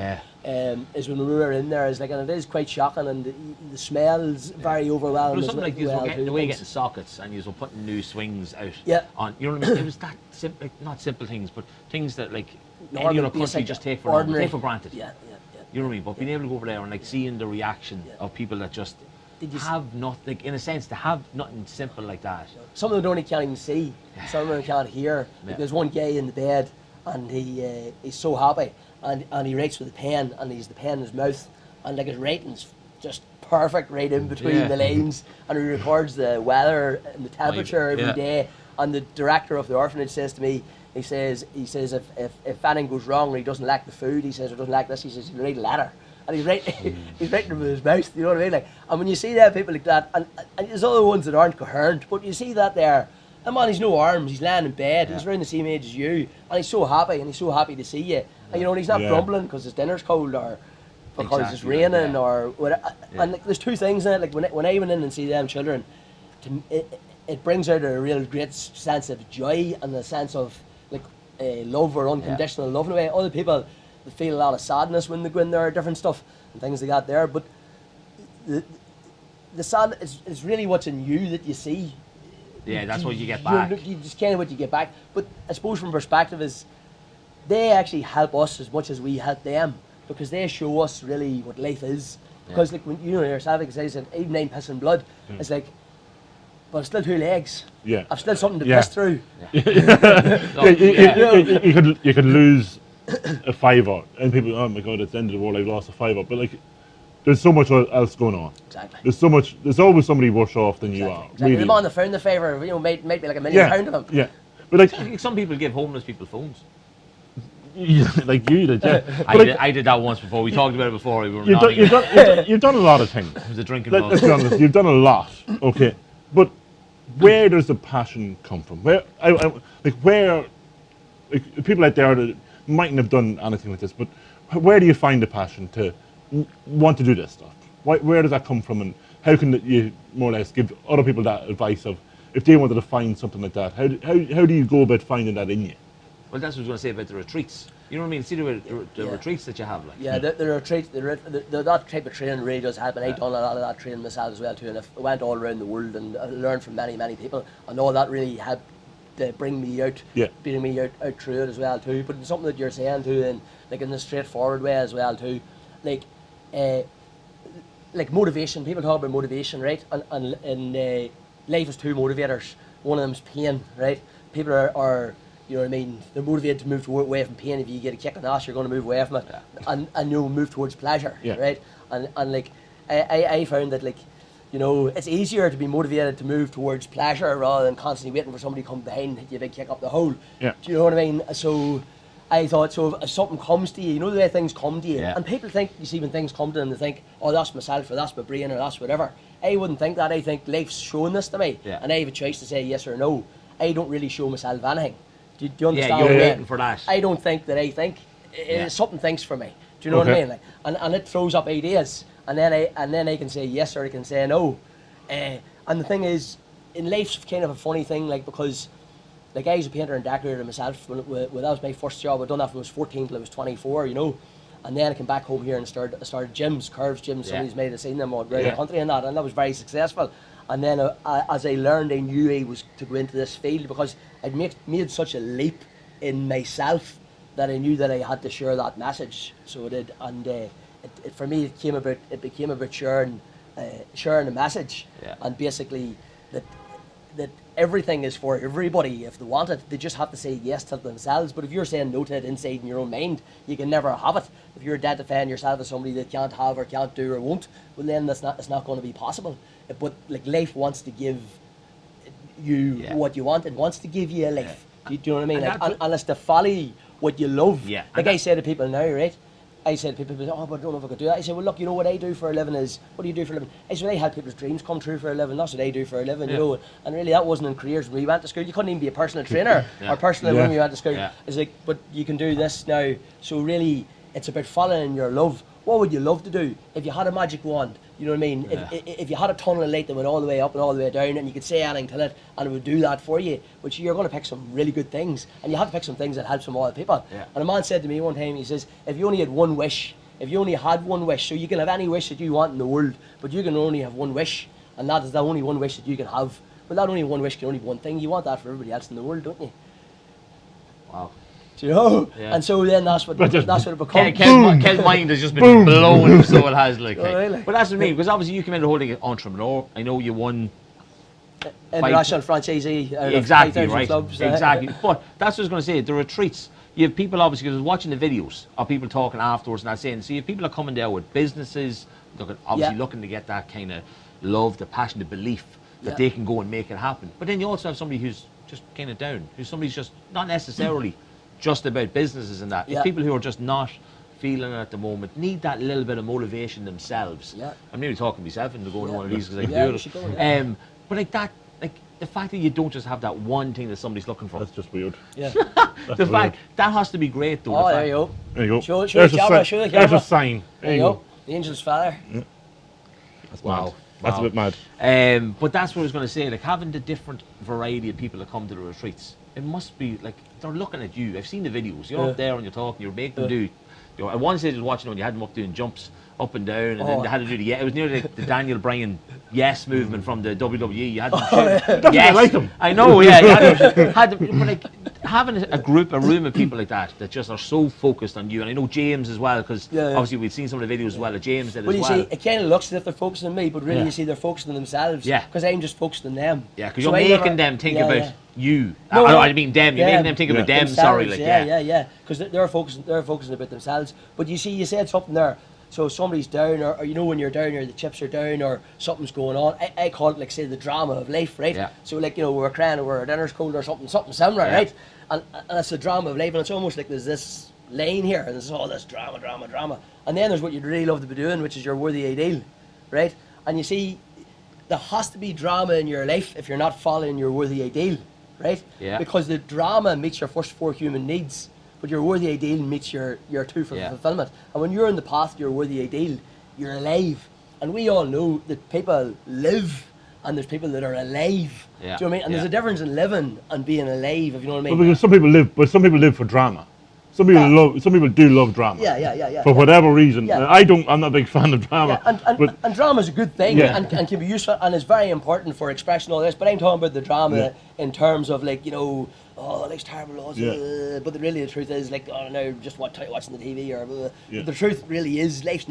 [SPEAKER 3] is when we were in there, is like, and it is quite shocking, and the smell's very overwhelming.
[SPEAKER 2] But it was something like you were the way you getting sockets, and you were putting new swings out. On, you know what I mean? It was that simple, not simple things, but things that like any other country just take for granted. You know what I mean? But being able to go over there and like seeing the reaction of people that just have nothing, like in a sense, to have nothing simple like that.
[SPEAKER 3] Some of them can't even see. Some of them can't hear. Like there's one guy in the bed, and he's so happy, and he writes with a pen, and he's the pen in his mouth, and like his writing's just perfect right in between the lines, and he records the weather and the temperature every day. And the director of the orphanage says to me, he says if anything goes wrong, or he doesn't like the food, he says, or doesn't like this, he says, he'll write a letter. And he's writing with his mouth, you know what I mean? Like, and when you see that, people like that, and there's other ones that aren't coherent, but you see that there, the man, he's no arms, he's laying in bed, he's around the same age as you, and he's so happy to see you. And and he's not grumbling because his dinner's cold, or because it's raining, or whatever. And like, there's two things in it. Like when I went in and see them children, it brings out a real great sense of joy, and a sense of like love, or unconditional love in a way. Other people, they feel a lot of sadness when they go in there, different stuff and things like that there. But the sadness is really what's in you that you see.
[SPEAKER 2] Yeah, that's what you get back.
[SPEAKER 3] You just kind of what you get back. But I suppose from perspective is, they actually help us as much as we help them, because they show us really what life is. Because like when yourself, like I said, even I'm pissing blood, it's like, but I've still two legs. Yeah. I've still something to piss through.
[SPEAKER 1] You could lose a fiver, and people, oh my God, it's the end of the world, I've lost a fiver. But like, there's so much else going on.
[SPEAKER 3] Exactly.
[SPEAKER 1] There's always somebody worse off than you are.
[SPEAKER 3] Exactly.
[SPEAKER 1] Really.
[SPEAKER 3] The man that found the fiver, might be like £1 million of them.
[SPEAKER 1] Yeah. But like,
[SPEAKER 2] some people give homeless people phones.
[SPEAKER 1] Like you did, yeah.
[SPEAKER 2] I did that once before. We talked about it before. We were
[SPEAKER 1] you've done a lot of things.
[SPEAKER 2] It was a drinking
[SPEAKER 1] Let's be honest, you've done a lot, okay. But where does the passion come from? Where people out there that mightn't have done anything like this, but where do you find the passion to want to do this stuff? Where does that come from, and how can you more or less give other people that advice of, if they wanted to find something like that, how do you go about finding that in you?
[SPEAKER 2] Well, that's what I was going to say about the retreats. You know what I mean? See the retreats that you have, like.
[SPEAKER 3] Yeah, the retreats, that type of training really does help, and I've done a lot of that training myself as well too, and I went all around the world and learned from many, many people, and all that really helped to bring me out, out through it as well too. But it's something that you're saying too, and like in a straightforward way as well too, like motivation. People talk about motivation, right? And life is two motivators. One of them's pain, right? People are you know what I mean, they're motivated to move away from pain. If you get a kick in the ass, you're going to move away from it, and you'll move towards pleasure, right? And like I found that, like, you know, it's easier to be motivated to move towards pleasure rather than constantly waiting for somebody to come behind and hit you a big kick up the hole. Do you know what I mean? So I thought, so if something comes to you, you know the way things come to you, and people think, you see, when things come to them, they think, oh, that's myself, or that's my brain, or that's whatever. I wouldn't think that. I think life's showing this to me, and I have a choice to say yes or no. I don't really show myself anything. Do you understand?
[SPEAKER 2] You're waiting for that.
[SPEAKER 3] I don't think that I think. Something thinks for me. Do you know what I mean? Like, and it throws up ideas, and then I can say yes or I can say no. And the thing is, in life's kind of a funny thing, like, because like I was a painter and decorator myself. When that was my first job. I'd done that when I was 14 till I was 24, you know. And then I came back home here and started gyms, curves gyms. Somebody's made a seen them around the country and that was very successful. And then as I learned, I knew I was to go into this field because I'd made such a leap in myself that I knew that I had to share that message. So I did, and for me it became about sharing a message, and basically that everything is for everybody. If they want it, they just have to say yes to themselves. But if you're saying no to it inside in your own mind, you can never have it. If you're identifying yourself as somebody that can't have or can't do or won't, well then it's not going to be possible. But like life wants to give you what you want. It wants to give you a life. Do you know what I mean? And it's to follow what you love.
[SPEAKER 2] Yeah.
[SPEAKER 3] Like I say to people now, right? I said to people, oh, but I don't know if I could do that. I said, well, look, you know what I do for a living is, what do you do for a living? I said, well, I help people's dreams come true for a living. That's what I do for a living, you know. And really, that wasn't in careers when we went to school. You couldn't even be a personal trainer or personal when we went to school. It's like, but you can do this now. So really, it's about following your love. What would you love to do if you had a magic wand? You know what I mean? If you had a tunnel of light that went all the way up and all the way down, and you could say anything to it, and it would do that for you. But you're going to pick some really good things, and you have to pick some things that help some other people. And a man said to me one time, he says, if you only had one wish, so you can have any wish that you want in the world, but you can only have one wish, and that is the only one wish that you can have. But that only one wish can only be one thing. You want that for everybody else in the world, don't you?
[SPEAKER 2] Wow.
[SPEAKER 3] Do you know? And so then that's what it becomes.
[SPEAKER 2] Kel's mind has just been blown, so it has, like.
[SPEAKER 3] Really?
[SPEAKER 2] But that's what I mean, because obviously you came into holding an entrepreneur. I know you won
[SPEAKER 3] international franchisee.
[SPEAKER 2] Exactly, right.
[SPEAKER 3] Clubs,
[SPEAKER 2] exactly. But that's what I was going to say. The retreats. You have people obviously, because I was watching the videos of people talking afterwards and that saying. So you have people are coming there with businesses, looking to get that kind of love, the passion, the belief that they can go and make it happen. But then you also have somebody who's just kind of down, somebody's just not necessarily just about businesses and that. It's people who are just not feeling it at the moment, need that little bit of motivation themselves. I'm nearly talking myself into going to one of these because I can do it. But like that, like the fact that you don't just have that one thing that somebody's looking for.
[SPEAKER 1] That's just weird.
[SPEAKER 2] The fact that has to be great though.
[SPEAKER 3] Oh, there you go.
[SPEAKER 1] There you go.
[SPEAKER 3] Show the camera, show the camera.
[SPEAKER 1] There's a sign.
[SPEAKER 3] There you go. The angel's father.
[SPEAKER 1] That's mad. That's a bit mad.
[SPEAKER 2] But that's what I was going to say, like having the different variety of people that come to the retreats, it must be like they're looking at you. I've seen the videos. You're up there and you're talking, you're making them do. You know, at one stage I was watching when you had them up doing jumps up and down, and then they had to do it was nearly like the Daniel Bryan yes movement from the WWE. You had them yes.
[SPEAKER 1] I like them.
[SPEAKER 2] I know, yeah. You had to, but like having a room of people like that just are so focused on you, and I know James as well, because obviously we've seen some of the videos as well that James did as well.
[SPEAKER 3] Well, you see, it kind of looks as if they're focusing on me, but really you see they're focusing on themselves. Because I'm just focused on them.
[SPEAKER 2] Yeah, because you're making them think about you. No, I mean them. You're making them think about them.
[SPEAKER 3] Themselves,
[SPEAKER 2] sorry, like
[SPEAKER 3] because they're focusing about themselves. But you see, you said something there. So somebody's down, or you know when you're down, or the chips are down, or something's going on. I call it, like, say, the drama of life, right? So like, you know, we're crying or our dinner's cold or something similar, right? And it's the drama of life, and it's almost like there's this lane here, and there's all this drama. And then there's what you'd really love to be doing, which is your worthy ideal, right? And you see, there has to be drama in your life if you're not following your worthy ideal, right? Because the drama meets your first 4 human needs, but your worthy ideal meets your 2 for fulfillment. And when you're on the path to your worthy ideal, you're alive. And we all know that people live, and there's people that are alive. Do you know what I mean? And there's a difference in living and being alive, if you know what I mean.
[SPEAKER 1] Well, because some people live for drama. Some people do love drama. For whatever reason. I'm not a big fan of drama.
[SPEAKER 3] And drama is a good thing and can be useful, and is very important for expression all this. But I'm talking about the drama in terms of, like, you know, oh, life's terrible. But really the truth is, like, oh no, just watching the TV or blah, blah. The truth really is life's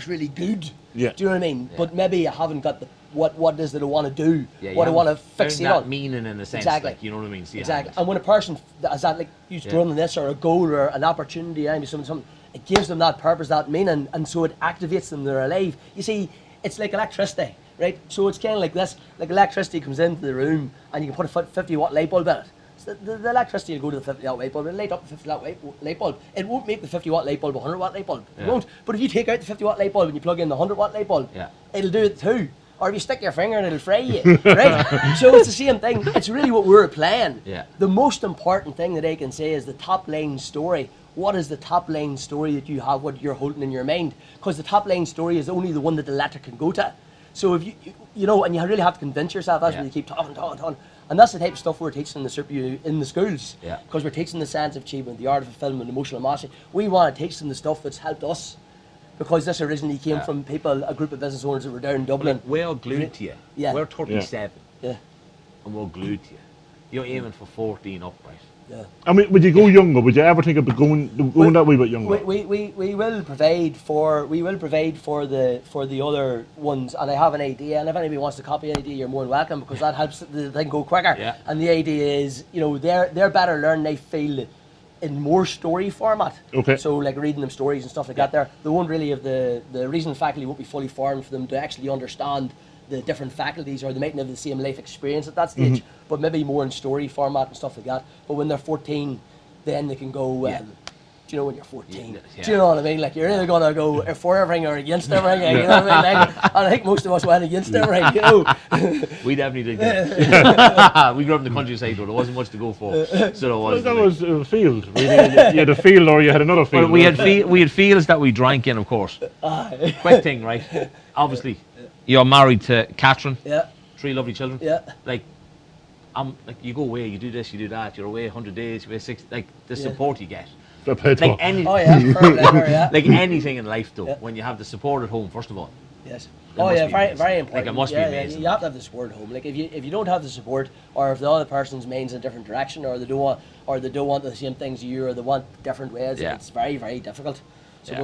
[SPEAKER 3] really good. Do you know what I mean? But maybe I haven't got what it is that I want to do, what I want to fixate on.
[SPEAKER 2] Meaning in a sense, like, you know what I mean?
[SPEAKER 3] Exactly. And when a person has that, like, used to run this, or a goal or an opportunity, something, it gives them that purpose, that meaning, and so it activates them. They're alive. You see, it's like electricity, right? So it's kind of like this. Like, electricity comes into the room, and you can put a 50-watt light bulb in it. So the electricity will go to the 50-watt light bulb and light up the 50-watt light bulb. It won't make the 50-watt light bulb a 100-watt light bulb. It won't. But if you take out the 50-watt light bulb and you plug in the 100-watt light bulb, it'll do it too. Or if you stick your finger and it'll fry you, right? So it's the same thing. It's really what we're playing. The most important thing that I can say is the top line story. What is the top line story that you have, what you're holding in your mind? Because the top line story is only the one that the letter can go to. So if you know, and you really have to convince yourself, that's why you keep talking. And that's the type of stuff we're teaching in the SuperU in the schools.
[SPEAKER 2] Yeah.
[SPEAKER 3] Because we're teaching the science of achievement, the art of fulfillment, emotional mastery. We want to teach them the stuff that's helped us. Because this originally came from people, a group of business owners that were down in Dublin.
[SPEAKER 2] We're glued to you.
[SPEAKER 3] Yeah.
[SPEAKER 2] We're 37.
[SPEAKER 3] Yeah.
[SPEAKER 2] And we're glued to you. You're aiming for 14 upright.
[SPEAKER 3] Yeah.
[SPEAKER 1] I mean, would you go younger? Would you ever think of going that wee bit younger?
[SPEAKER 3] We will provide for the other ones, and I have an idea. And if anybody wants to copy an idea, you're more than welcome, because that helps the thing go quicker.
[SPEAKER 2] Yeah.
[SPEAKER 3] And the idea is, they're better learning. They feel in more story format.
[SPEAKER 1] Okay.
[SPEAKER 3] So like reading them stories and stuff like that. They won't really have the reason faculty won't be fully formed for them to actually understand the different faculties, or they mightn't have the same life experience at that stage, but maybe more in story format and stuff like that. But when they're 14, then they can go, do you know when you're 14?
[SPEAKER 2] Yeah.
[SPEAKER 3] Do you know what I mean? Like, you're either going to go for everything or against everything, you know what I mean? Like, and I think most of us went against everything,
[SPEAKER 2] We definitely did that. We grew up in the countryside, though. There wasn't much to go for. So there was.
[SPEAKER 1] That was a field. Really. You had a field, or you had another field.
[SPEAKER 2] Well, we had fields that we drank in, of course. Quick thing, right? Obviously, you're married to Catherine.
[SPEAKER 3] Yeah.
[SPEAKER 2] 3 lovely children.
[SPEAKER 3] Yeah.
[SPEAKER 2] Like, you go away, you do this, you do that. You're away 100 days, you're away 60. Like, the support you get. Like any,
[SPEAKER 3] Oh yeah, per letter, yeah.
[SPEAKER 2] like anything in life, though,
[SPEAKER 3] Yeah.
[SPEAKER 2] when you have the support at home, first of all.
[SPEAKER 3] Yes.
[SPEAKER 2] It
[SPEAKER 3] Oh
[SPEAKER 2] must
[SPEAKER 3] yeah,
[SPEAKER 2] be
[SPEAKER 3] very
[SPEAKER 2] amazing.
[SPEAKER 3] very important.
[SPEAKER 2] Like, it must be amazing.
[SPEAKER 3] You have to have the support at home. Like if you don't have the support, or if the other person's mind's in a different direction, or they don't want the same things you, or they want different ways,
[SPEAKER 2] Yeah.
[SPEAKER 3] it's very very difficult. So
[SPEAKER 2] Yeah.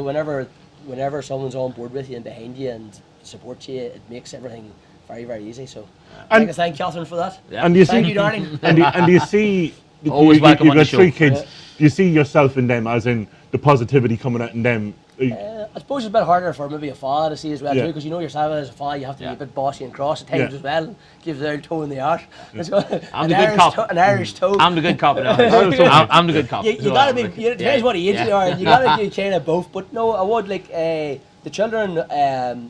[SPEAKER 3] whenever someone's on board with you and behind you and supports you, it makes everything very very easy. So I'd like to thank Catherine for that.
[SPEAKER 2] Yeah.
[SPEAKER 1] And do you
[SPEAKER 3] Thank
[SPEAKER 1] see,
[SPEAKER 3] you, darling.
[SPEAKER 1] and do you see?
[SPEAKER 2] Always welcome
[SPEAKER 1] you've
[SPEAKER 2] on the
[SPEAKER 1] got
[SPEAKER 2] show.
[SPEAKER 1] 3 kids.
[SPEAKER 3] Yeah.
[SPEAKER 1] Do you see yourself in them, as in the positivity coming out in them?
[SPEAKER 3] I suppose it's a bit harder for maybe a father to see as well
[SPEAKER 1] Yeah.
[SPEAKER 3] too, because yourself as a father, you have to be
[SPEAKER 2] Yeah.
[SPEAKER 3] a bit bossy and cross at times
[SPEAKER 1] Yeah.
[SPEAKER 3] as well. Give the old toe in the arse.
[SPEAKER 2] I'm the good cop.
[SPEAKER 3] An Irish toe.
[SPEAKER 2] I'm the good cop now. I'm the good cop.
[SPEAKER 3] You
[SPEAKER 2] So
[SPEAKER 3] gotta
[SPEAKER 2] I'm
[SPEAKER 3] be.
[SPEAKER 2] like-
[SPEAKER 3] It depends what age you are. You gotta do kind of both. But no, I would like the children,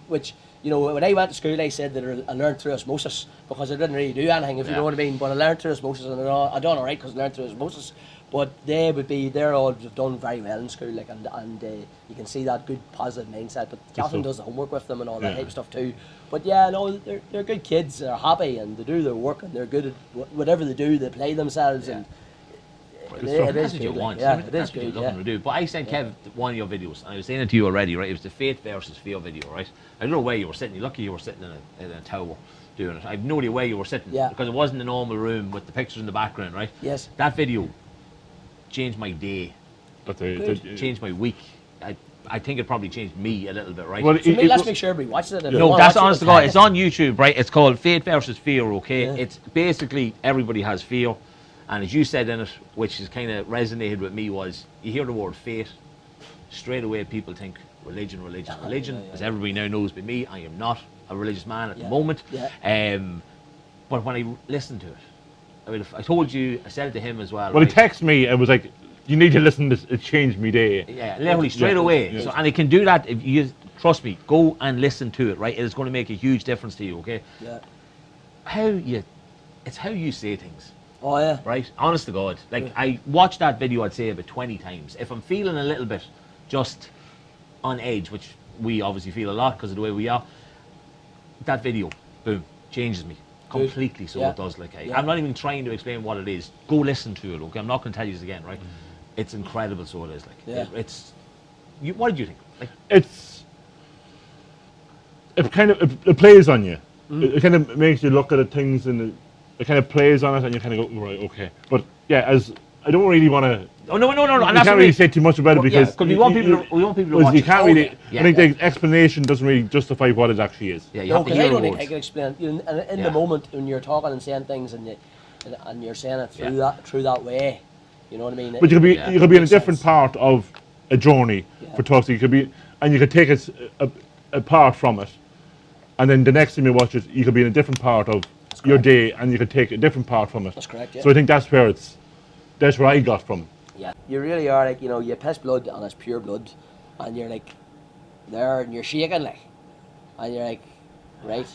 [SPEAKER 3] which when I went to school, I said that I learned through osmosis, because I didn't really do anything, if you know what I mean. But I learned through osmosis, and I done all right because I learned through osmosis. But they're all done very well in school, like, and you can see that good positive mindset. But Catherine does the homework with them and all that type of stuff too. But yeah, no, they're good kids. They're happy and they do their work, and they're good at whatever they do. They play themselves, and it
[SPEAKER 2] That's
[SPEAKER 3] is
[SPEAKER 2] what you
[SPEAKER 3] good.
[SPEAKER 2] want.
[SPEAKER 3] Yeah,
[SPEAKER 2] That's
[SPEAKER 3] it
[SPEAKER 2] what
[SPEAKER 3] is
[SPEAKER 2] you're
[SPEAKER 3] good.
[SPEAKER 2] looking
[SPEAKER 3] Yeah.
[SPEAKER 2] to do. But I sent Kev one of your videos, and I was saying it to you already, right? It was the faith versus fear video, right? I don't know where you were sitting. You're lucky you were sitting in a tower doing it. I have no idea where you were sitting, because it wasn't a normal room with the pictures in the background, right?
[SPEAKER 3] Yes.
[SPEAKER 2] That video changed my day, changed my week. I think it probably changed me a little bit, right?
[SPEAKER 1] Well,
[SPEAKER 3] So let's make sure everybody watches it. If they
[SPEAKER 2] No,
[SPEAKER 3] wanna
[SPEAKER 2] that's
[SPEAKER 3] watch it,
[SPEAKER 2] honest to
[SPEAKER 3] we'll
[SPEAKER 2] God.
[SPEAKER 3] tag
[SPEAKER 2] It's
[SPEAKER 3] it.
[SPEAKER 2] on YouTube, right? It's called Faith versus Fear, okay?
[SPEAKER 3] Yeah.
[SPEAKER 2] It's basically everybody has fear. And as you said in it, which has kind of resonated with me, was you hear the word faith, straight away people think religion. As everybody now knows, but me, I am not a religious man at the moment.
[SPEAKER 3] Yeah.
[SPEAKER 2] But when I listened to it, I told you, I said it to him as well.
[SPEAKER 1] Well, he
[SPEAKER 2] right?
[SPEAKER 1] texted me and was like, "You need to listen to this. It changed me day."
[SPEAKER 2] Yeah, literally straight
[SPEAKER 1] Yeah.
[SPEAKER 2] away.
[SPEAKER 1] Yeah.
[SPEAKER 2] So, and it can do that if you trust me. Go and listen to it. Right, it is going to make a huge difference to you. Okay.
[SPEAKER 3] Yeah.
[SPEAKER 2] It's how you say things.
[SPEAKER 3] Oh yeah.
[SPEAKER 2] Right, honest to God. Like, I watched that video, I'd say about 20 times. If I'm feeling a little bit just on edge, which we obviously feel a lot because of the way we are, that video, boom, changes me completely. So
[SPEAKER 3] Yeah.
[SPEAKER 2] it does. Like,
[SPEAKER 3] Yeah.
[SPEAKER 2] I'm not even trying to explain what it is. Go listen to it. Okay, I'm not going to tell you this again. Right, it's incredible. So it is. Like,
[SPEAKER 3] Yeah.
[SPEAKER 2] what did you think? Like,
[SPEAKER 1] It plays on you. It kind of makes you look at the things, and it kind of plays on it, and you kind of go, right, okay. But yeah, as I don't really want to.
[SPEAKER 2] oh no,
[SPEAKER 1] You can't really say too much about it, because
[SPEAKER 2] we want people to watch
[SPEAKER 1] you
[SPEAKER 2] it.
[SPEAKER 1] can't really.
[SPEAKER 2] Yeah.
[SPEAKER 1] I think the explanation doesn't really justify what it actually is.
[SPEAKER 2] Yeah, you
[SPEAKER 3] No,
[SPEAKER 2] have to
[SPEAKER 3] because I
[SPEAKER 2] hear
[SPEAKER 3] don't
[SPEAKER 2] the
[SPEAKER 3] think I
[SPEAKER 2] words.
[SPEAKER 3] can explain it. In
[SPEAKER 2] Yeah.
[SPEAKER 3] the moment when you're talking and saying things, and you're saying it through that way, you know what I mean?
[SPEAKER 1] But you could be
[SPEAKER 2] Yeah.
[SPEAKER 1] you could be in a
[SPEAKER 3] Makes
[SPEAKER 1] different
[SPEAKER 3] sense.
[SPEAKER 1] part of a journey for talks. You could be, and you could take it apart from it, and then the next time you watch it, you could be in a different part of your day, and you could take a different part from it.
[SPEAKER 3] That's correct, yeah.
[SPEAKER 1] So I think that's where I got from.
[SPEAKER 3] Yeah, you really are like, you piss blood and it's pure blood, and you're like there and you're shaking like, and you're like, right,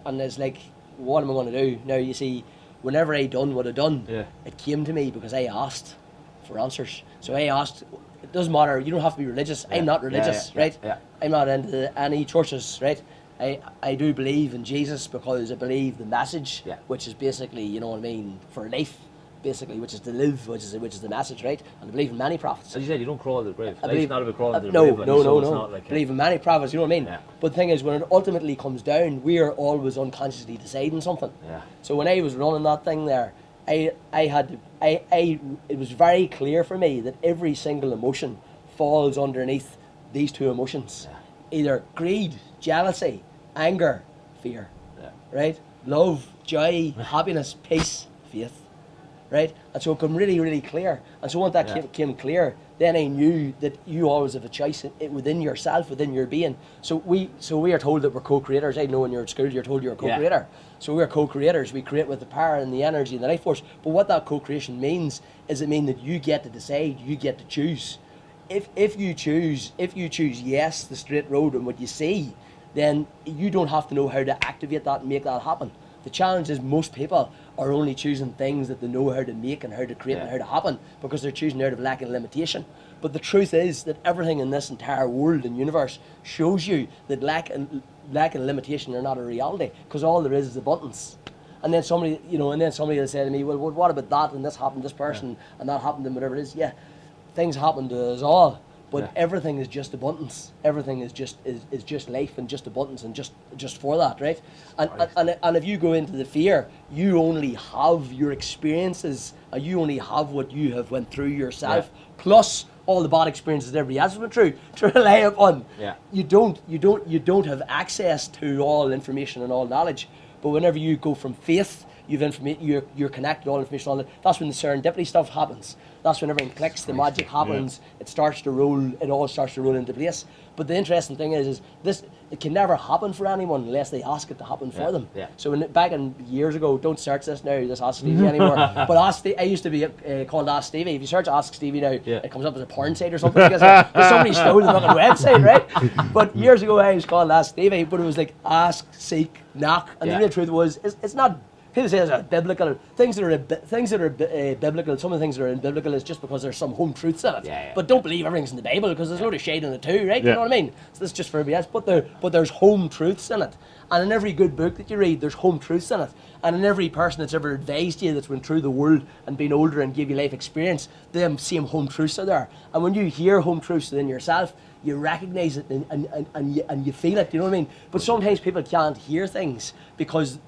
[SPEAKER 3] and it's like, what am I going to do now? You see, whenever I done what I done, it came to me because I asked for answers. So I asked. It doesn't matter. You don't have to be religious. I'm not religious, right?
[SPEAKER 2] Yeah.
[SPEAKER 3] I'm not into any churches, right? I do believe in Jesus because I believe the message,
[SPEAKER 2] Yeah.
[SPEAKER 3] which is basically, you know what I mean, for life, basically, which is to live, which is the message, right? And I believe in many prophets.
[SPEAKER 2] As you said, you don't crawl to the grave.
[SPEAKER 3] I
[SPEAKER 2] Life's not about crawling to the
[SPEAKER 3] no,
[SPEAKER 2] grave. Like,
[SPEAKER 3] no,
[SPEAKER 2] so
[SPEAKER 3] no,
[SPEAKER 2] it's
[SPEAKER 3] no.
[SPEAKER 2] not like
[SPEAKER 3] Believe in many prophets, you know what I mean?
[SPEAKER 2] Yeah.
[SPEAKER 3] But the thing is, when it ultimately comes down, we are always unconsciously deciding something.
[SPEAKER 2] Yeah.
[SPEAKER 3] So when I was running that thing there, it was very clear for me that every single emotion falls underneath these two emotions.
[SPEAKER 2] Yeah.
[SPEAKER 3] Either greed, jealousy, anger, fear.
[SPEAKER 2] Yeah.
[SPEAKER 3] Right? Love, joy, happiness, peace, faith. Right? And so it became really, really clear. And so once that came clear, then I knew that you always have a choice within yourself, within your being. So we are told that we're co-creators. I know when you're at school, you're told you're a co-creator.
[SPEAKER 2] Yeah.
[SPEAKER 3] So we're co-creators. We create with the power and the energy and the life force. But what that co-creation means is it means that you get to decide, you get to choose. If you choose yes, the straight road and what you see, then you don't have to know how to activate that and make that happen. The challenge is most people are only choosing things that they know how to make and how to create and how to happen because they're choosing out of lack and limitation. But the truth is that everything in this entire world and universe shows you that lack and limitation are not a reality because all there is abundance. And then somebody, will say to me, well, what about that and this happened to this person and that happened to whatever it is. Yeah, things happen to us all. But everything is just abundance. Everything is just life and just abundance and just for that, right? And if you go into the fear, you only have your experiences, you only have what you have went through yourself, plus all the bad experiences that everybody else has went through to rely upon.
[SPEAKER 2] Yeah.
[SPEAKER 3] You don't have access to all information and all knowledge. But whenever you go from faith, you're connected, all information, all that. That's when the serendipity stuff happens. That's when everything clicks, the magic happens, it starts to roll, it all starts to roll into place. But the interesting thing is this, it can never happen for anyone unless they ask it to happen for them.
[SPEAKER 2] Yeah.
[SPEAKER 3] So back in years ago, don't search this now, this Ask Stevey anymore, but I used to be called Ask Stevey. If you search Ask Stevey now, it comes up as a porn site or something because somebody stole the fucking website, right? But years ago I was called Ask Stevey, but it was like ask, seek, knock, and the real truth was, it's not. People say it's biblical. Things that are biblical. Some of the things that are in biblical is just because there's some home truths in it.
[SPEAKER 2] Yeah.
[SPEAKER 3] But don't believe everything's in the Bible because there's a load of shade in it too, right? You know what I mean? So this is just for everybody else. But there's home truths in it. And in every good book that you read, there's home truths in it. And in every person that's ever advised you, that's went through the world and been older and gave you life experience, them same home truths are there. And when you hear home truths within yourself, you recognize it and you feel it. You know what I mean? But sometimes people can't hear things because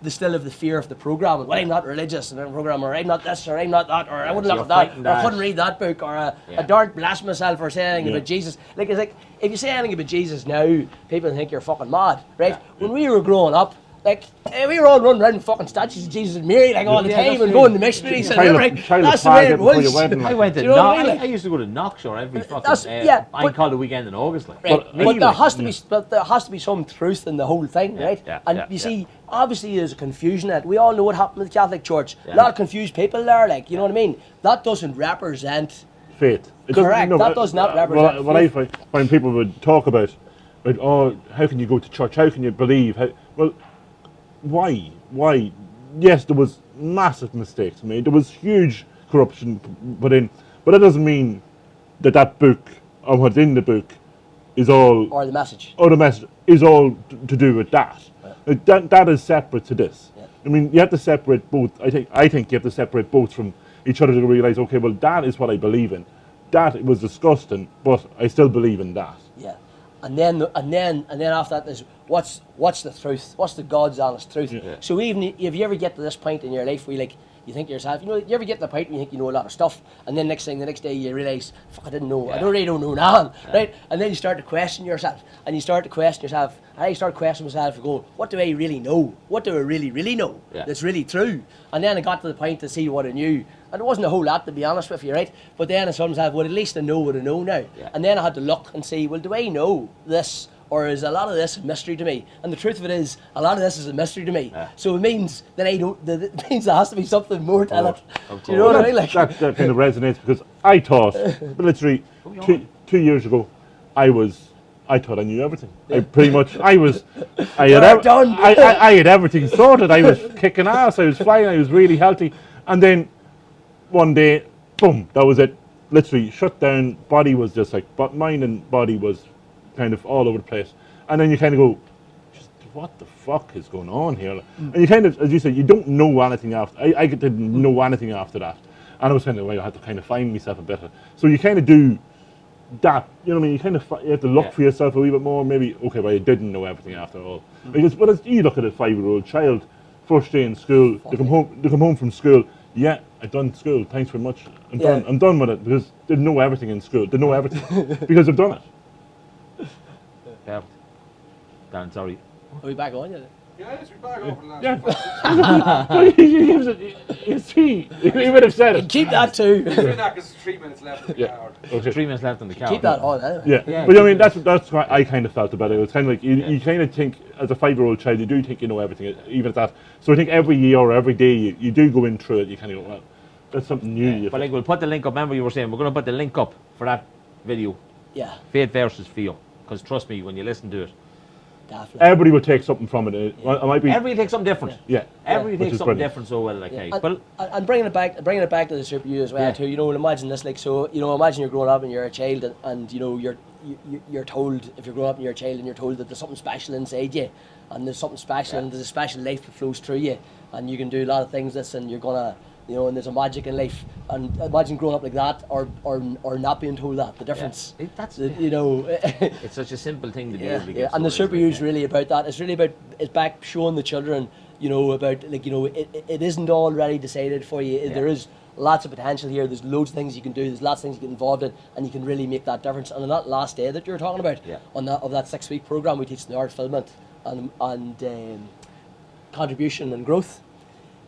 [SPEAKER 3] they still have the fear of the program. Well, I'm not religious in the program, or I'm not this, or I'm not that, or I wouldn't look at that, or I couldn't read that book, or I daren't bless myself or say anything about Jesus. It's like, if you say anything about Jesus now, people think you're fucking mad, right?
[SPEAKER 2] Yeah.
[SPEAKER 3] When we were growing up, we were all running around fucking statues of Jesus and Mary all the time and going to missionaries and everything. That's the way it was.
[SPEAKER 2] I went to
[SPEAKER 3] you know what I mean?
[SPEAKER 2] I used to go to Knockshore every fucking bank holiday weekend in August. Like.
[SPEAKER 3] Right. But there has to be some truth in the whole thing, right? And you see, obviously there's a confusion in it. We all know what happened with the Catholic Church. A lot of confused people there, you know what I mean? That doesn't represent
[SPEAKER 1] faith.
[SPEAKER 3] Correct. That does not represent
[SPEAKER 1] what I find people would talk about, oh, how can you go to church? How can you believe? Why? Yes, there was massive mistakes made. There was huge corruption put in, but that doesn't mean that book or what's in the book is all.
[SPEAKER 3] Or the message.
[SPEAKER 1] Or the message is all to do with that. That is separate to this.
[SPEAKER 3] Yeah.
[SPEAKER 1] I mean, you have to separate both. I think you have to separate both from each other to realize, okay, well, that is what I believe in. That was disgusting, but I still believe in that.
[SPEAKER 3] Yeah. And then after that is what's the truth? What's the God's honest truth?
[SPEAKER 1] Yeah.
[SPEAKER 3] So even if you ever get to this point in your life where you think to yourself, you ever get to the point where you think you know a lot of stuff, and then the next day you realise, fuck, I didn't know. I really don't know now, right? And then you start to question yourself, and you start questioning myself and go, what do I really know? What do I really know that's really true? And then I got to the point to see what I knew. And it wasn't a whole lot, to be honest with you, right? But then I thought to myself, well, at least I know what I know now. Yeah. And then I had to look and see, well, do I know this? Or is a lot of this a mystery to me? And the truth of it is, a lot of this is a mystery to me. Yeah. So it means that it means there has to be something more to it. Do you know what I mean?
[SPEAKER 1] That kind of resonates because I thought, literally, 2 years ago, I thought I knew everything. Yeah. I had everything sorted. I was kicking ass. I was flying. I was really healthy. And then one day, boom, that was it. Literally shut down. Body was just like, but mind and body was kind of all over the place. And then you kind of go, what the fuck is going on here? And you kind of, as you said, you don't know anything after. I didn't know anything after that, and I was kind of I had to kind of find myself a bit. So you kind of do that, you know what I mean? You kind of you have to look for yourself a wee bit more. Maybe okay, well, you didn't know everything after all. Because but as you look at a 5-year-old child, first day in school, they come home from school. Yeah, I've done school. Thanks very much. I'm done with it because they know everything in school. They know everything because they've done it.
[SPEAKER 2] Perfect. Dan, sorry.
[SPEAKER 3] Are we back on yet?
[SPEAKER 4] Yeah, yes, we're back over the last
[SPEAKER 1] Yeah. He gives it. You see, he would have said it.
[SPEAKER 3] Keep that too.
[SPEAKER 4] doing that because 3 minutes left in the
[SPEAKER 1] Yeah.
[SPEAKER 4] hour.
[SPEAKER 1] Okay.
[SPEAKER 2] 3 minutes left on the count.
[SPEAKER 3] Keep that on, anyway.
[SPEAKER 1] Yeah.
[SPEAKER 2] Yeah.
[SPEAKER 1] But I mean, that's what I kind of felt about it. It was kind of like you kind of think as a 5-year-old child, you do think you know everything, even at that. So I think every year or every day you do go in through it. You kind of go, well, that's something new.
[SPEAKER 2] Yeah. But like, we'll put the link up. Remember, you were saying we're going to put the link up for that video,
[SPEAKER 3] Yeah,
[SPEAKER 2] faith versus fear. Because trust me, when you listen to it,
[SPEAKER 3] definitely.
[SPEAKER 1] Everybody will take something from it. It might be.
[SPEAKER 2] everybody takes something different.
[SPEAKER 1] Yeah.
[SPEAKER 2] Everybody
[SPEAKER 1] Which
[SPEAKER 2] takes
[SPEAKER 1] is
[SPEAKER 2] something
[SPEAKER 1] brilliant.
[SPEAKER 2] different so well. Like,
[SPEAKER 3] Yeah.
[SPEAKER 2] hey,
[SPEAKER 3] And,
[SPEAKER 2] but
[SPEAKER 3] and bringing it back to the Super U as well too. You know, imagine this, like, so you know, imagine you're growing up and you're a child, and you know you're told, if you're growing up and you're a child and you're told that there's something special inside you, and there's something special and there's a special life that flows through you, and you can do a lot of things. And you're gonna, you know, and there's a magic in life. And imagine growing up like that, or not being told that. The difference.
[SPEAKER 2] that's
[SPEAKER 3] You know.
[SPEAKER 2] it's such a simple thing to do.
[SPEAKER 3] Yeah, and the Super U is really about that. It's really about, it's back showing the children, you know, about, like, you know, it isn't already decided for you. There is lots of potential here. There's loads of things you can do. There's lots of things you get involved in, and you can really make that difference. And on that last day that you're talking about, on that 6-week program, we teach the art fulfillment and contribution and growth.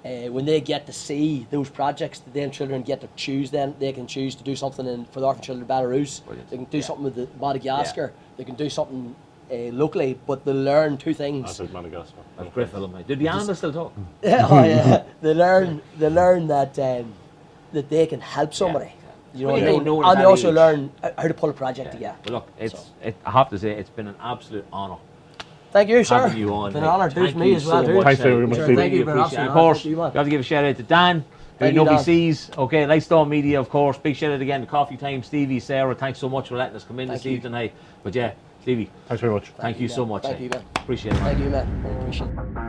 [SPEAKER 3] When they get to see those projects, then children get to choose. Then they can choose to do something for the orphan children of Belarus.
[SPEAKER 2] Brilliant.
[SPEAKER 3] They can do something with Madagascar. They can do something locally, but they learn two things.
[SPEAKER 1] That's like Madagascar.
[SPEAKER 2] That's great for them. Did the animals still talk?
[SPEAKER 3] They learn that that they can help somebody. You know
[SPEAKER 2] Well,
[SPEAKER 3] what I
[SPEAKER 2] you
[SPEAKER 3] mean?
[SPEAKER 2] don't know at
[SPEAKER 3] And they
[SPEAKER 2] that
[SPEAKER 3] also
[SPEAKER 2] age.
[SPEAKER 3] learn how to pull a project together.
[SPEAKER 2] But look, I have to say, it's been an absolute honour
[SPEAKER 3] Thank you, sir.
[SPEAKER 2] having you on.
[SPEAKER 3] It's been
[SPEAKER 2] mate.
[SPEAKER 3] an honour too
[SPEAKER 2] Thank
[SPEAKER 3] for me
[SPEAKER 2] you
[SPEAKER 3] as well,
[SPEAKER 2] so
[SPEAKER 3] too.
[SPEAKER 2] much,
[SPEAKER 1] Thanks very much,
[SPEAKER 2] Sure,
[SPEAKER 1] Stevie.
[SPEAKER 2] thank you,
[SPEAKER 3] You've been
[SPEAKER 2] appreciate it.
[SPEAKER 3] absolute
[SPEAKER 2] Of course,
[SPEAKER 3] honour.
[SPEAKER 2] you have to give a shout out to Dan, who
[SPEAKER 3] Thank you,
[SPEAKER 2] nobody
[SPEAKER 3] Dan.
[SPEAKER 2] sees. Okay, Lightstorm Media, of course. Big shout out again to Coffee Time, Stevie, Sarah. Thanks so much for letting us come in
[SPEAKER 3] Thank
[SPEAKER 2] this
[SPEAKER 3] you.
[SPEAKER 2] evening. Hey, but yeah, Stevie,
[SPEAKER 1] Thanks very much.
[SPEAKER 2] thank you so
[SPEAKER 3] man.
[SPEAKER 2] much.
[SPEAKER 3] Thank
[SPEAKER 2] hey.
[SPEAKER 3] you, man.
[SPEAKER 2] Appreciate it.
[SPEAKER 3] Thank you, man. I appreciate it.